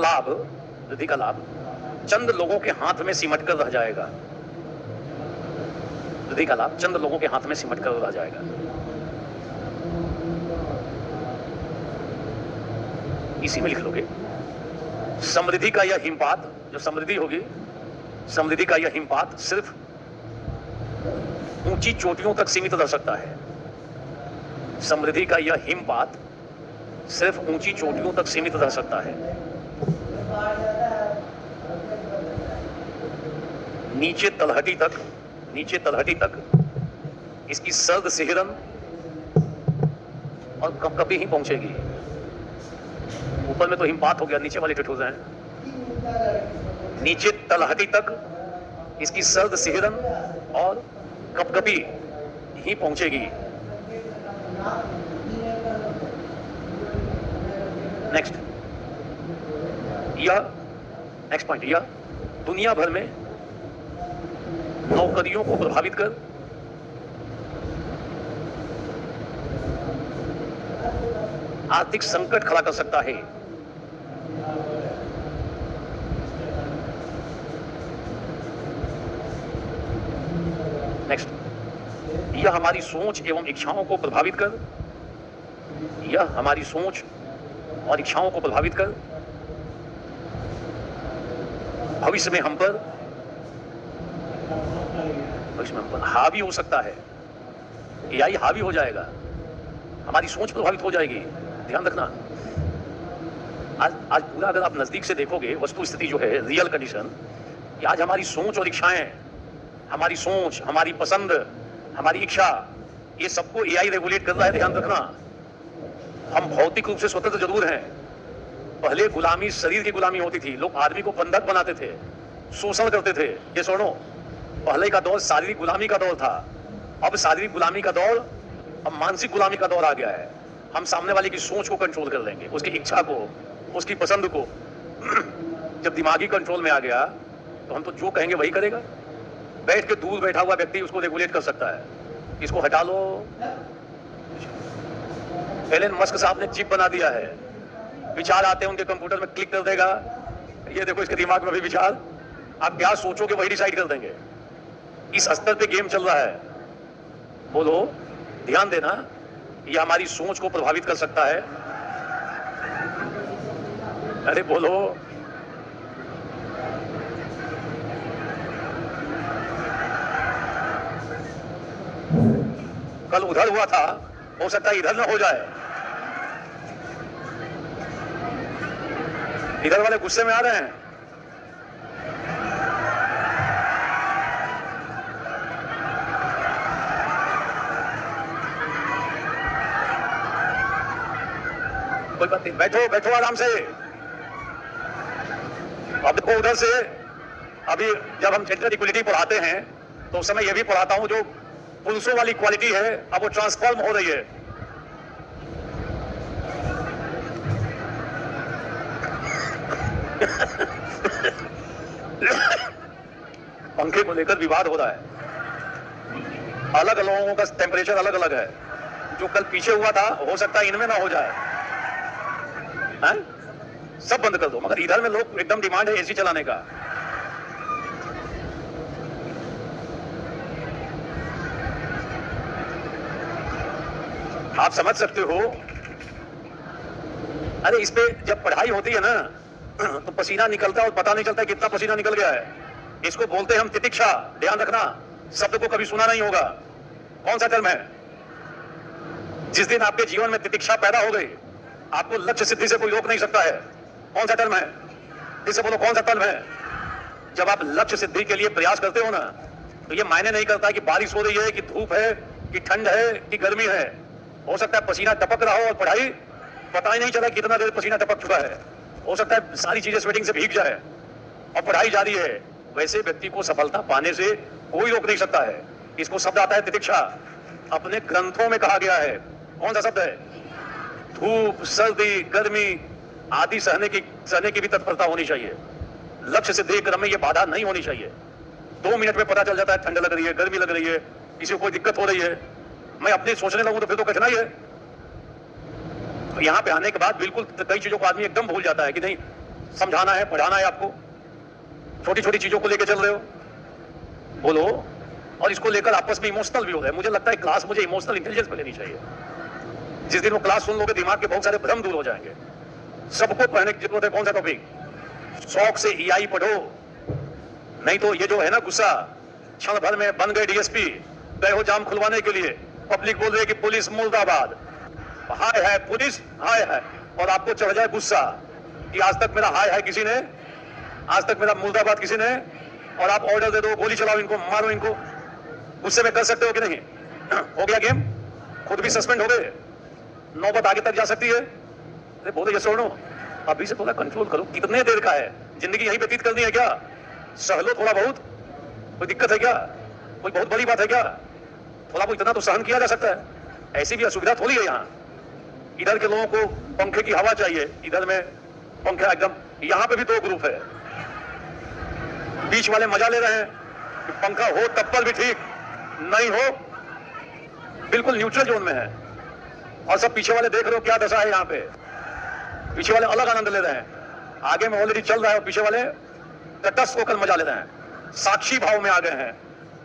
लाभ चंद लोगों के हाथ में सिमट कर रह जाएगा। वृद्धि का लाभ चंद लोगों के हाथ में सिमट कर रह जाएगा। इसी में लिख लोगे समृद्धि का यह हिमपात, जो समृद्धि होगी, समृद्धि का यह हिमपात सिर्फ ऊंची चोटियों तक सीमित रह सकता है। समृद्धि का यह हिमपात सिर्फ ऊंची चोटियों तक सीमित रह सकता है। नीचे तलहटी तक इसकी सर्द सिहरन और कभी ही पहुंचेगी। ऊपर में तो हिमपात हो गया, नीचे वाले ठिठुर हैं। नीचे तलहटी तक इसकी सर्द सिहरन और कभी ही पहुंचेगी। नेक्स्ट पॉइंट, यह दुनिया भर में नौकरियों को प्रभावित कर आर्थिक संकट खड़ा कर सकता है। नेक्स्ट, यह हमारी सोच एवं इच्छाओं को प्रभावित कर, यह हमारी सोच और इच्छाओं को प्रभावित कर भविष्य में हम पर इसमें हावी हो सकता है, एआई हावी हो जाएगा, हमारी सोच प्रभावित हो जाएगी। ध्यान रखना, आज पूरा अगर आप नजदीक से देखोगे वस्तु स्थिति जो है, रियल कंडीशन, कि आज हमारी सोच और इच्छाएं, हमारी सोच, हमारी पसंद, हमारी इच्छा, ये सबको एआई रेगुलेट कर रहा है। ध्यान रखना, हम भौतिक रूप से स्वतंत्र जरूर हैं। पहले गुलामी शरीर की गुलामी होती थी, लोग आदमी को बंधक बनाते थे, शोषण करते थे। ये सुनो, पहले का दौर शारीरिक गुलामी का दौर था, अब शारीरिक गुलामी का दौर, अब मानसिक गुलामी का दौर आ गया है। हम सामने वाले की सोच को कंट्रोल कर लेंगे, उसकी इच्छा को, उसकी पसंद को। जब दिमागी कंट्रोल में आ गया तो हम तो जो कहेंगे वही करेगा। बैठ के दूर बैठा हुआ व्यक्ति उसको रेगुलेट कर सकता है, इसको हटा लो। एलन मस्क साहब ने चिप बना दिया है, विचार आते हैं उनके कंप्यूटर में क्लिक कर देगा, ये देखो इसके दिमाग में भी विचार, आप क्या सोचोगे वही डिसाइड कर देंगे। इस स्तर पे गेम चल रहा है। बोलो, ध्यान देना, ये हमारी सोच को प्रभावित कर सकता है। अरे बोलो, कल उधर हुआ था, हो सकता है इधर ना हो जाए। इधर वाले गुस्से में आ रहे हैं। कोई बात नहीं, बैठो बैठो आराम से। अब देखो उधर से, अभी जब हम जेंडर इक्वलिटी पढ़ाते हैं तो उस समय यह भी पढ़ाता हूं, जो पुरुषों वाली क्वालिटी है अब वो ट्रांसफॉर्म हो रही है। पंखे को लेकर विवाद हो रहा है, अलग लोगों का टेम्परेचर अलग अलग है। जो कल पीछे हुआ था हो सकता है इनमें ना हो जाए। है? सब बंद कर दो, मगर इधर में लोग एकदम डिमांड है एसी चलाने का। आप समझ सकते हो। अरे इस पे जब पढ़ाई होती है ना तो पसीना निकलता है और पता नहीं चलता कितना पसीना निकल गया है। इसको बोलते हैं हम तितिक्षा। ध्यान रखना, शब्द को कभी सुना नहीं होगा। कौन सा टर्म है? जिस दिन आपके जीवन में तितिक्षा पैदा हो गई, आपको लक्ष्य सिद्धि से कोई रोक नहीं सकता है। कौन सा टर्म है? इससे बोलो, कौन सा टर्म है? जब आप लक्ष्य सिद्धि के लिए प्रयास करते हो ना, तो ये मायने नहीं करता कि बारिश हो रही है, कि धूप है, कि ठंड है, कि गर्मी है। हो सकता है पसीना टपक रहा हो और पढ़ाई पता ही नहीं चला कितना देर पसीना टपक चुका है। हो सकता है सारी चीजें स्वेटिंग से भीग जाए और पढ़ाई जारी है। वैसे व्यक्ति को सफलता पाने से कोई रोक नहीं सकता है। इसको शब्द आता है तितिक्षा, अपने ग्रंथों में कहा गया है। कौन सा शब्द है? धूप, सर्दी, गर्मी आदि सहने की भी तत्परता होनी चाहिए। लक्ष्य सिद्धि क्रम में ये बाधा नहीं होनी चाहिए। 2 मिनट में पता चल जाता है ठंड लग रही है, गर्मी लग रही है, किसी को कोई दिक्कत हो रही है, मैं अपने सोचने लगूं तो फिर तो कठिनाई है। तो यहाँ पे आने के बाद बिल्कुल कई चीजों को आदमी एकदम भूल जाता है कि नहीं, समझाना है, पढ़ाना है आपको। छोटी छोटी चीजों को लेकर चल रहे हो, बोलो। और इसको लेकर आपस में इमोशनल भी हो रहे हैं। मुझे लगता है क्लास मुझे इमोशनल इंटेलिजेंस पे लेनी चाहिए। जिस दिन वो क्लास सुन लोगे, दिमाग के बहुत सारे भ्रम दूर हो जाएंगे। सबको पढ़ने की जरूरत है। कौन सा टॉपिक? शौक से ईआई पढ़ो, नहीं तो ये जो है ना गुस्सा, क्षण भर में बन गए डीएसपी, गए हो जाम खुलवाने के लिए। पब्लिक बोल रही है कि पुलिस मुर्दाबाद, हाय है पुलिस, हाय है, और आपको चढ़ जाए गुस्सा कि आज तक मेरा हाय है किसी ने, आज तक मेरा मुर्दाबाद किसी ने, और आप ऑर्डर दे दो, गोली चलाओ इनको, मारो इनको। गुस्से में कर सकते हो कि नहीं? हो गया गेम, खुद भी सस्पेंड हो गए, नौबत आगे तक जा सकती है। अरे बोले ये सुनो, अभी से थोड़ा कंट्रोल करो। कितने देर का है? जिंदगी यही व्यतीत करनी है क्या? सह लो थोड़ा बहुत, कोई दिक्कत है क्या? कोई बहुत बड़ी बात है क्या? थोड़ा बहुत इतना तो सहन किया जा सकता है। ऐसी भी असुविधा थोड़ी है यहाँ। इधर के लोगों को पंखे की हवा चाहिए, इधर में पंखा एकदम। यहाँ पे भी 2 ग्रुप है। बीच वाले मजा ले रहे हैं कि पंखा हो तब पर भी ठीक, नहीं हो बिल्कुल न्यूट्रल जोन में है। और सब पीछे वाले देख रहे हो क्या दशा है यहाँ पे। पीछे वाले अलग आनंद ले रहे हैं, आगे में ऑलरेडी चल रहा है और पीछे वाले तटस्थ होकर मजा ले रहे हैं। साक्षी भाव में आ गए हैं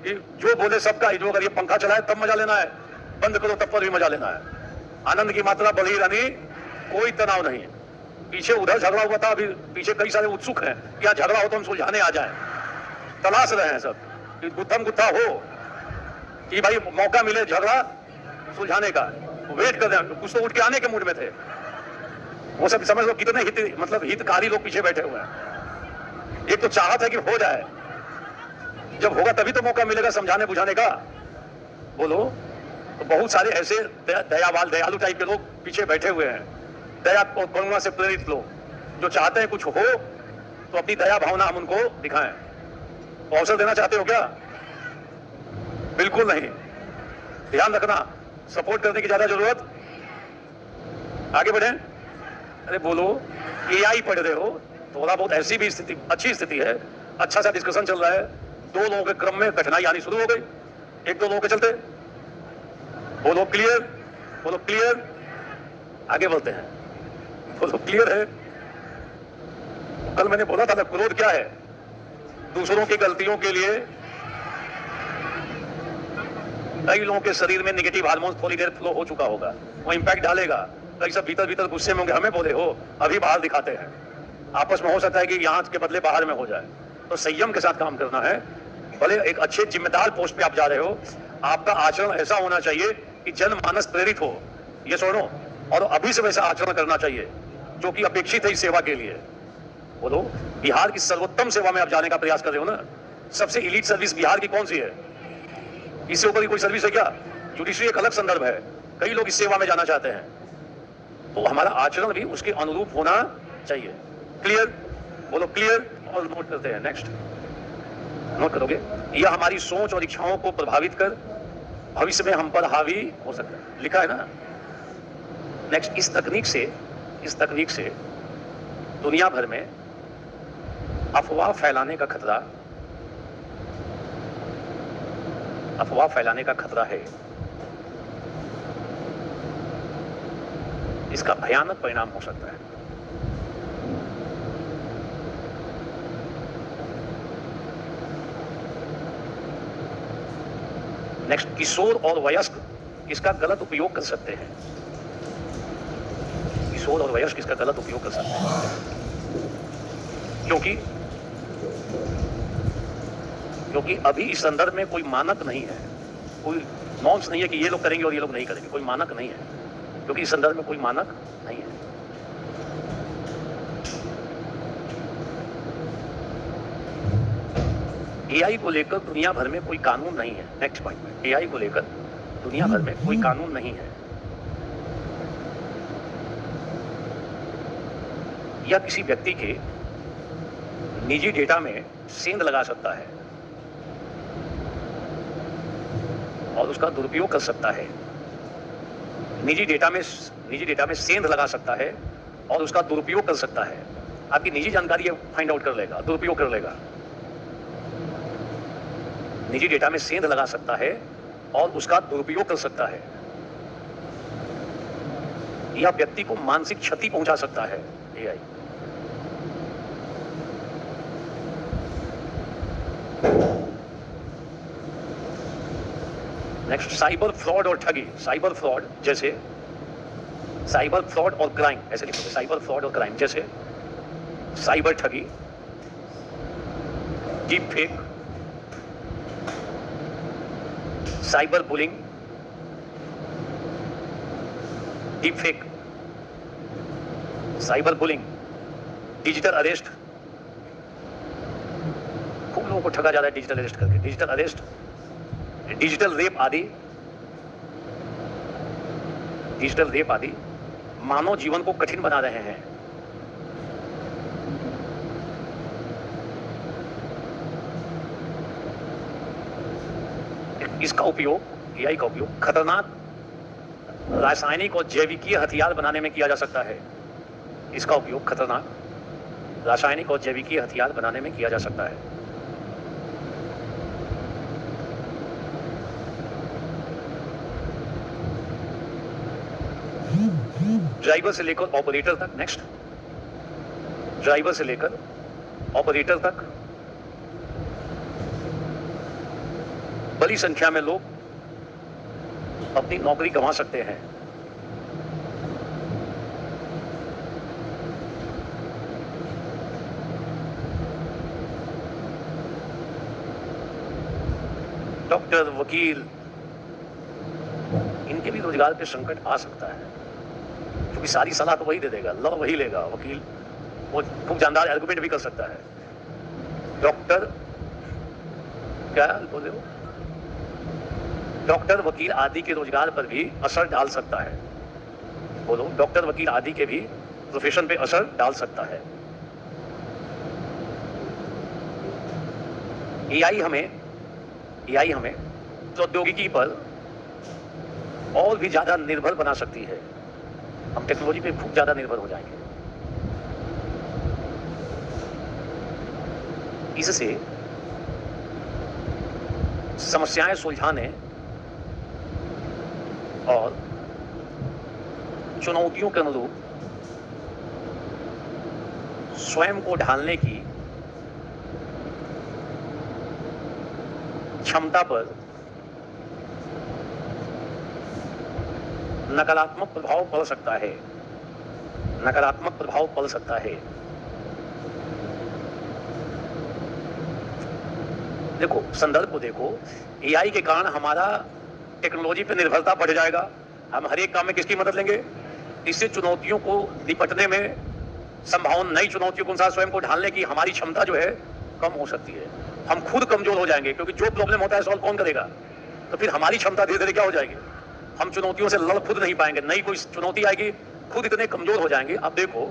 कि जो बोले सबका, जो अगर ये पंखा चलाए तब मजा लेना है, बंद करो तब पर भी मजा लेना है। आनंद की मात्रा बढ़ी रानी, कोई तनाव नहीं। पीछे उधर झगड़ा हुआ था, अभी पीछे कई सारे उत्सुक हैं कि यहाँ झगड़ा हो तो हम सुलझाने आ जाएं, तलाश रहे हैं सब। कि गुत्थम गुत्था हो कि भाई मौका मिले झगड़ा सुलझाने का, वेट कर रहे हैं, कुछ तो उठ के आने के मूड में थे। वो सब समझ लो कितने हितकारी लोग पीछे बैठे हुए हैं। एक तो चाहत है कि हो जाए, जब होगा तभी तो मौका मिलेगा समझाने बुझाने का। बोलो, तो बहुत सारे ऐसे दयालु टाइप के लोग पीछे बैठे हुए हैं, दया और करुणा से प्रेरित लोग जो चाहते हैं कुछ हो तो अपनी दया भावना हम उनको दिखाएं। तो अवसर देना चाहते हो क्या? बिल्कुल नहीं। ध्यान रखना, सपोर्ट करने की ज्यादा जरूरत। आगे बढ़े। अरे बोलो, एआई पढ़ रहे हो, थोड़ा बहुत ऐसी भी स्थिति, अच्छी स्थिति है, अच्छा सा डिस्कशन चल रहा है, दो लोगों के क्रम में कठिनाई आनी शुरू हो गई, एक दो लोगों के चलते। बोलो क्लियर, बोलो क्लियर। आगे बढ़ते हैं, बोलो क्लियर है। कल मैंने बोला था ना, क्रोध क्या है? दूसरों की गलतियों के लिए कई लोगों के शरीर में नेगेटिव हार्मोन थोड़ी देर फ्लो हो चुका होगा, वो इंपैक्ट डालेगा। कई सब भीतर भीतर गुस्से में होंगे, हमें बोले हो, अभी बाहर दिखाते हैं। आपस में हो सकता है कि यहां के बदले बाहर में हो जाए। तो संयम के साथ काम करना है। भले एक अच्छे जिम्मेदार पोस्ट पे आप जा रहे हो, आपका आचरण ऐसा होना चाहिए कि जनमानस प्रेरित हो, ये सुनो, और अभी से वैसा आचरण करना चाहिए जो कि अपेक्षित है इस सेवा के लिए। बोलो, बिहार की सर्वोत्तम सेवा में आप जाने का प्रयास कर रहे हो ना। सबसे इलीट सर्विस बिहार की कौन सी है? इससे ऊपर की कोई सर्विस है क्या? जुडिशरी एक अलग संदर्भ है, कई लोग इस सेवा में जाना चाहते हैं, तो हमारा आचरण भी उसके अनुरूप होना चाहिए। क्लियर? बोलो क्लियर। और नोट करते हैं, नेक्स्ट नोट करोगे। यह हमारी सोच और इच्छाओं को प्रभावित कर भविष्य में हम पर हावी हो सकता है, लिखा है ना। नेक्स्ट, इस तकनीक से दुनिया भर में अफवाह फैलाने का खतरा है। इसका भयानक परिणाम हो सकता है। नेक्स्ट, किशोर और वयस्क इसका गलत उपयोग कर सकते हैं। किशोर और वयस्क इसका गलत उपयोग कर सकते हैं, क्योंकि अभी इस संदर्भ में कोई मानक नहीं है, कोई नॉर्म्स नहीं है कि ये लोग करेंगे और ये लोग नहीं करेंगे, कोई मानक नहीं है, क्योंकि इस संदर्भ में कोई मानक नहीं है। एआई को लेकर दुनिया भर में कोई कानून नहीं है। नेक्स्ट पॉइंट में, एआई को लेकर दुनिया भर में कोई कानून नहीं है। यह किसी व्यक्ति के निजी डेटा में सेंध लगा सकता है और उसका दुरुपयोग कर सकता है। निजी डेटा में सेंध लगा सकता है और उसका दुरुपयोग कर सकता है। आपकी निजी जानकारी ये फाइंड आउट कर लेगा, दुरुपयोग कर लेगा। निजी डेटा में सेंध लगा सकता है और उसका दुरुपयोग कर सकता है। यह व्यक्ति को मानसिक क्षति पहुंचा सकता है। एआई नेक्स्ट, साइबर फ्रॉड और ठगी। साइबर फ्रॉड और क्राइम, ऐसे लिखोगे, साइबर फ्रॉड और क्राइम, जैसे साइबर ठगी, deep fake, cyber bullying, deep fake, cyber bullying, digital arrest. खूब लोगों को ठगा जा रहा है डिजिटल अरेस्ट करके। डिजिटल अरेस्ट, डिजिटल रेप आदि मानव जीवन को कठिन बना रहे हैं। इसका उपयोग, एआई का उपयोग खतरनाक रासायनिक और जैविकीय हथियार बनाने में किया जा सकता है। इसका उपयोग खतरनाक रासायनिक और जैविकीय हथियार बनाने में किया जा सकता है। ड्राइवर से लेकर ऑपरेटर तक। नेक्स्ट, ड्राइवर से लेकर ऑपरेटर तक बड़ी संख्या में लोग अपनी नौकरी गंवा सकते हैं। डॉक्टर, वकील, इनके भी रोजगार पे संकट आ सकता है, क्योंकि सारी सलाह तो वही दे देगा, लॉ वही लेगा। वकील वो खूब जानदार आर्गुमेंट भी कर सकता है। डॉक्टर, क्या बोले हो, डॉक्टर, वकील आदि के रोजगार पर भी असर डाल सकता है। बोलो, डॉक्टर, वकील आदि के भी प्रोफेशन पे असर डाल सकता है। एआई हमें प्रौद्योगिकी पर और भी ज्यादा निर्भर बना सकती है। हम टेक्नोलॉजी पे खूब ज्यादा निर्भर हो जाएंगे। इससे समस्याएं सुलझाने और चुनौतियों के अनुरूप स्वयं को ढालने की क्षमता पर नकारात्मक प्रभाव पड़ सकता है। नकारात्मक प्रभाव पड़ सकता है। देखो, संदर्भ को देखो। एआई के कारण हमारा टेक्नोलॉजी पे निर्भरता बढ़ जाएगा। हम हर एक काम में किसकी मदद लेंगे? इससे चुनौतियों को निपटने में संभावना, नई चुनौतियों के अनुसार स्वयं को ढालने की हमारी क्षमता जो है कम हो सकती है। हम खुद कमजोर हो जाएंगे, क्योंकि जो प्रॉब्लम होता है सॉल्व कौन करेगा? तो फिर हमारी क्षमता धीरे धीरे क्या हो जाएगी? हम चुनौतियों से लड़ खुद नहीं पाएंगे। नई कोई चुनौती आएगी, खुद इतने कमजोर हो जाएंगे। अब देखो,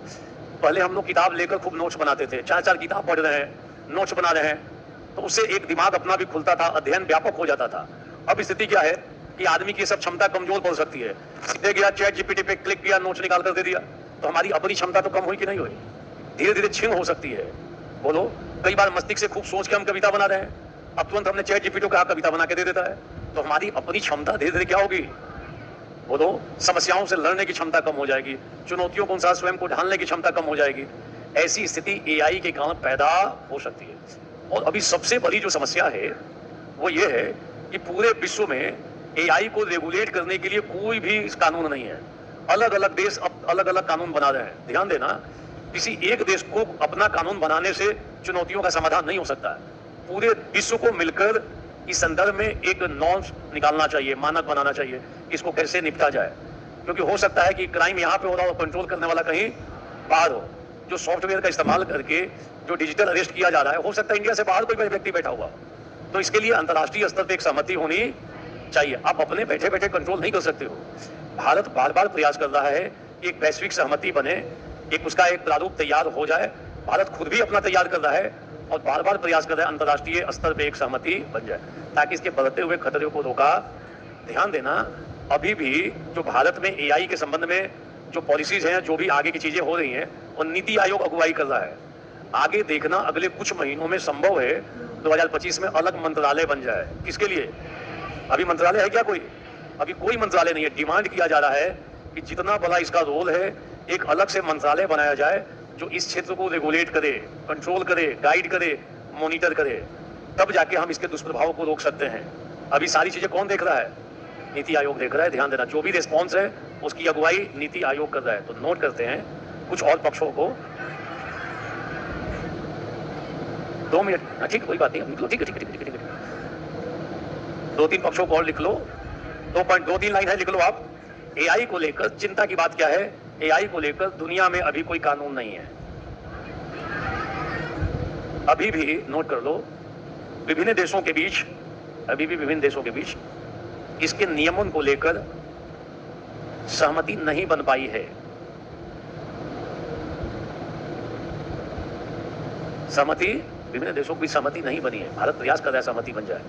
पहले हम लोग किताब लेकर खूब नोट्स बनाते थे, 4-4 किताब पढ़ रहे हैं, नोट्स बना रहे हैं, तो उससे एक दिमाग अपना भी खुलता था, अध्ययन व्यापक हो जाता था। अब स्थिति क्या है कि आदमी की सब क्षमता कमजोर पड़ सकती है। सीधे गया, चैट जीपीटी पे क्लिक किया, नोट्स निकाल कर दे दिया, तो हमारी अपनी क्षमता तो कम हुई कि नहीं हुई? धीरे धीरे छीन हो सकती है। बोलो, कई बार मस्तिष्क से खूब सोच के हम कविता बना रहे हैं, अब तुरंत हमने चैट जीपीटी को कहा कविता बना के दे देता है, तो हमारी अपनी क्षमता धीरे धीरे क्या होगी? बोलो, समस्याओं से लड़ने की क्षमता कम हो जाएगी, चुनौतियों के अनुसार स्वयं को ढालने की क्षमता कम हो जाएगी। ऐसी स्थिति एआई के कारण पैदा हो सकती है। और अभी सबसे बड़ी जो समस्या है वो ये है कि पूरे विश्व में एआई को रेगुलेट करने के लिए कोई भी कानून नहीं है। अलग अलग देश अब अलग अलग कानून बना रहे हैं। ध्यान देना, किसी एक देश को अपना कानून बनाने से चुनौतियों का समाधान नहीं हो सकता है। पूरे विश्व को मिलकर इस संदर्भ में एक नॉर्म्स निकालना चाहिए, मानक बनाना चाहिए, इसको कैसे निपटा जाए। क्योंकि हो सकता है कि क्राइम यहाँ पे हो रहा हो, कंट्रोल करने वाला कहीं बाहर हो। जो सॉफ्टवेयर का इस्तेमाल करके जो डिजिटल अरेस्ट किया जा रहा है, हो सकता है इंडिया से बाहर कोई व्यक्ति बैठा हुआ। तो इसके लिए अंतर्राष्ट्रीय स्तर पर एक सहमति होनी चाहिए। आप अपने बैठे बैठे कंट्रोल नहीं कर सकते हो। भारत बार बार प्रयास कर रहा है कि एक वैश्विक सहमति बने, एक उसका एक प्रारूप तैयार हो जाए। भारत खुद भी अपना तैयार कर रहा है और बार बार प्रयास कर रहा है अंतर्राष्ट्रीय स्तर पे एक सहमति बन जाए, ताकि इसके बढ़ते हुए खतरे को रोका। ध्यान देना, अभी भी जो भारत में एआई के संबंध में जो पॉलिसीज हैं, जो भी आगे की चीजें हो रही हैं, वो नीति आयोग अगुवाई कर रहा है। आगे देखना, अगले कुछ महीनों में संभव है 2025 में अलग मंत्रालय बन जाए। किसके लिए? अभी मंत्रालय है क्या कोई? अभी कोई मंत्रालय नहीं है। डिमांड किया जा रहा है कि जितना बड़ा इसका रोल है, एक अलग से मंत्रालय बनाया जाए जो इस क्षेत्र को रेगुलेट करे, कंट्रोल करे, गाइड करे, मॉनिटर करे। तब जाके हम इसके दुष्प्रभाव को रोक सकते हैं। अभी सारी चीजें कौन देख रहा है? नीति आयोग देख रहा है। ध्यान देना, जो भी रिस्पॉन्स है उसकी अगुवाई नीति आयोग कर रहा है। तो नोट करते हैं कुछ और पक्षों को। 2 मिनट, ठीक, कोई बात नहीं, लिख लो। ठीक है। 2-3 पक्षों को और लिख लो। 2.2-3 लाइन है, लिख लो आप। एआई को लेकर चिंता की बात क्या है? एआई को लेकर दुनिया में अभी कोई कानून नहीं है। अभी भी नोट कर लो, विभिन्न देशों के बीच, अभी भी विभिन्न देशों के बीच इसके नियमन को लेकर सहमति नहीं बन पाई है। सहमति, विभिन्न देशों की सहमति नहीं बनी है। भारत प्रयास कर रहा है सहमति बन जाए।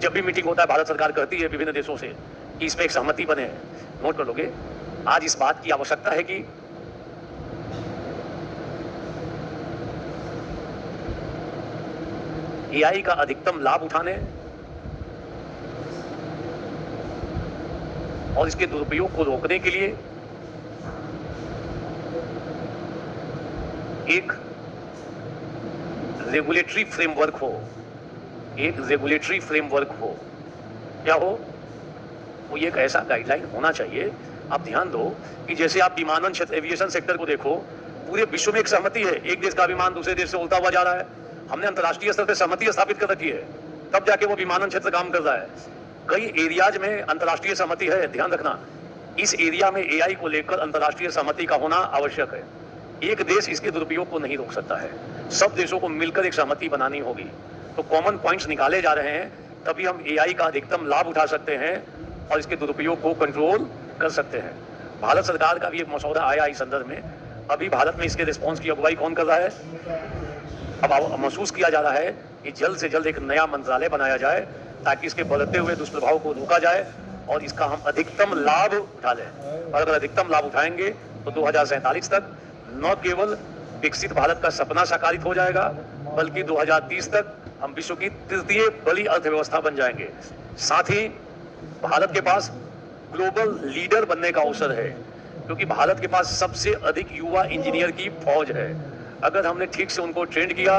जब भी मीटिंग होता है, भारत सरकार कहती है विभिन्न देशों से कि इसमें एक सहमति बने। नोट कर लोगे, आज इस बात की आवश्यकता है कि एआई का अधिकतम लाभ उठाने और इसके दुरुपयोग को रोकने के लिए एक रेगुलेटरी फ्रेमवर्क हो। एक रेगुलेटरी फ्रेमवर्क हो। क्या हो? वो एक ऐसा गाइडलाइन होना चाहिए। आप ध्यान दो कि जैसे आप विमानन क्षेत्र, एविएशन सेक्टर को देखो, पूरे विश्व में एक सहमति है। एक देश का विमान दूसरे देश से उड़ता हुआ जा रहा है। हमने अंतर्राष्ट्रीय स्तर पर सहमति स्थापित कर रखी है। तब जाके वो विमानन क्षेत्र काम कर रहा है। कई एरियाज में अंतर्राष्ट्रीय सहमति है, ध्यान रखना। इस एरिया में एआई को लेकर अंतर्राष्ट्रीय सहमति का होना आवश्यक है। एक देश इसके दुरुपयोग को नहीं रोक सकता है, सब देशों को मिलकर एक सहमति बनानी होगी। तो कॉमन पॉइंट्स निकाले जा रहे हैं, तभी हम एआई का अधिकतम लाभ उठा सकते हैं और इसके दुरुपयोग को कंट्रोल कर सकते हैं। भारत सरकार का भी एक मसौदा आया इस संदर्भ में। अभी भारत में इसके रिस्पॉन्स की अगुवाई कौन कर रहा है? अब महसूस किया जा रहा है कि जल्द से जल्द एक नया मंत्रालय बनाया जाए ताकि इसके बढ़ते हुए दुष्प्रभाव को रोका जाए और इसका हम अधिकतम लाभ उठा लें। और अगर अधिकतम लाभ उठाएंगे तो 2047 तक न केवल विकसित भारत का सपना साकारित हो जाएगा, बल्कि 2030 तक हम विश्व की तृतीय बड़ी अर्थव्यवस्था बन जाएंगे। साथ ही भारत के पास ग्लोबल लीडर बनने का अवसर है, क्योंकि भारत के पास सबसे अधिक युवा इंजीनियर की फौज है। अगर हमने ठीक से उनको ट्रेंड किया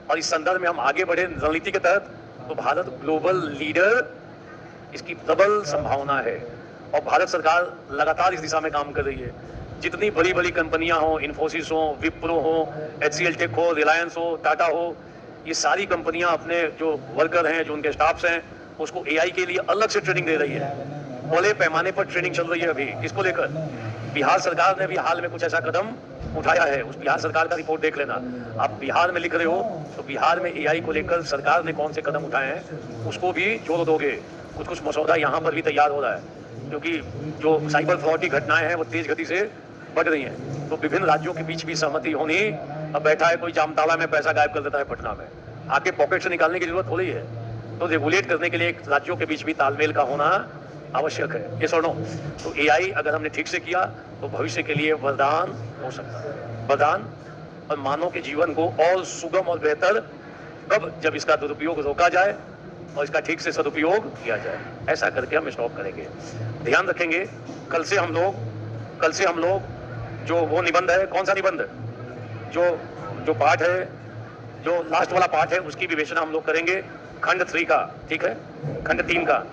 और इस संदर्भ में हम आगे बढ़े रणनीति के तहत, तो भारत ग्लोबल लीडर, इसकी प्रबल संभावना है। और भारत सरकार लगातार इस दिशा में काम कर रही है। जितनी बड़ी बड़ी कंपनियां हो, इन्फोसिस हो, विप्रो हो, HCL टेक हो, रिलायंस हो, टाटा हो, ये सारी कंपनियां अपने जो वर्कर हैं, जो उनके स्टाफ्स हैं, उसको एआई के लिए अलग से ट्रेनिंग दे रही है। बड़े पैमाने पर ट्रेनिंग चल रही है अभी। किसको लेकर? बिहार सरकार ने भी हाल में कुछ ऐसा कदम उठाया है। उस बिहार सरकार का रिपोर्ट देख लेना। आप बिहार में लिख रहे हो तो बिहार में एआई को लेकर सरकार ने कौन से कदम उठाए हैं उसको भी जोड़ दोगे। कुछ मसौदा यहाँ पर भी तैयार हो रहा है, क्योंकि जो साइबर फ्रॉड की घटनाएं हैं वो तेज गति से बढ़ रही हैं। तो विभिन्न राज्यों के बीच भी सहमति होनी। अब बैठा है कोई जामताड़ा में पैसा गायब कर देता है पटना में, आके पॉकेट से निकालने की जरूरत हो रही है। तो रेगुलेट करने के लिए राज्यों के बीच भी तालमेल का होना आवश्यक है। ये सुनो, तो एआई अगर हमने ठीक से किया तो भविष्य के लिए वरदान हो सकता है। वरदान, और मानव के जीवन को और सुगम और बेहतर कब, जब इसका दुरुपयोग रोका जाए और इसका ठीक से सदुपयोग किया जाए। ऐसा करके हम स्टॉप करेंगे। ध्यान रखेंगे, कल से हम लोग जो वो निबंध है, कौन सा निबंध, जो पाठ है, जो लास्ट वाला पाठ है, उसकी विवेचना हम लोग करेंगे खंड 3 का, ठीक है, खंड 3 का।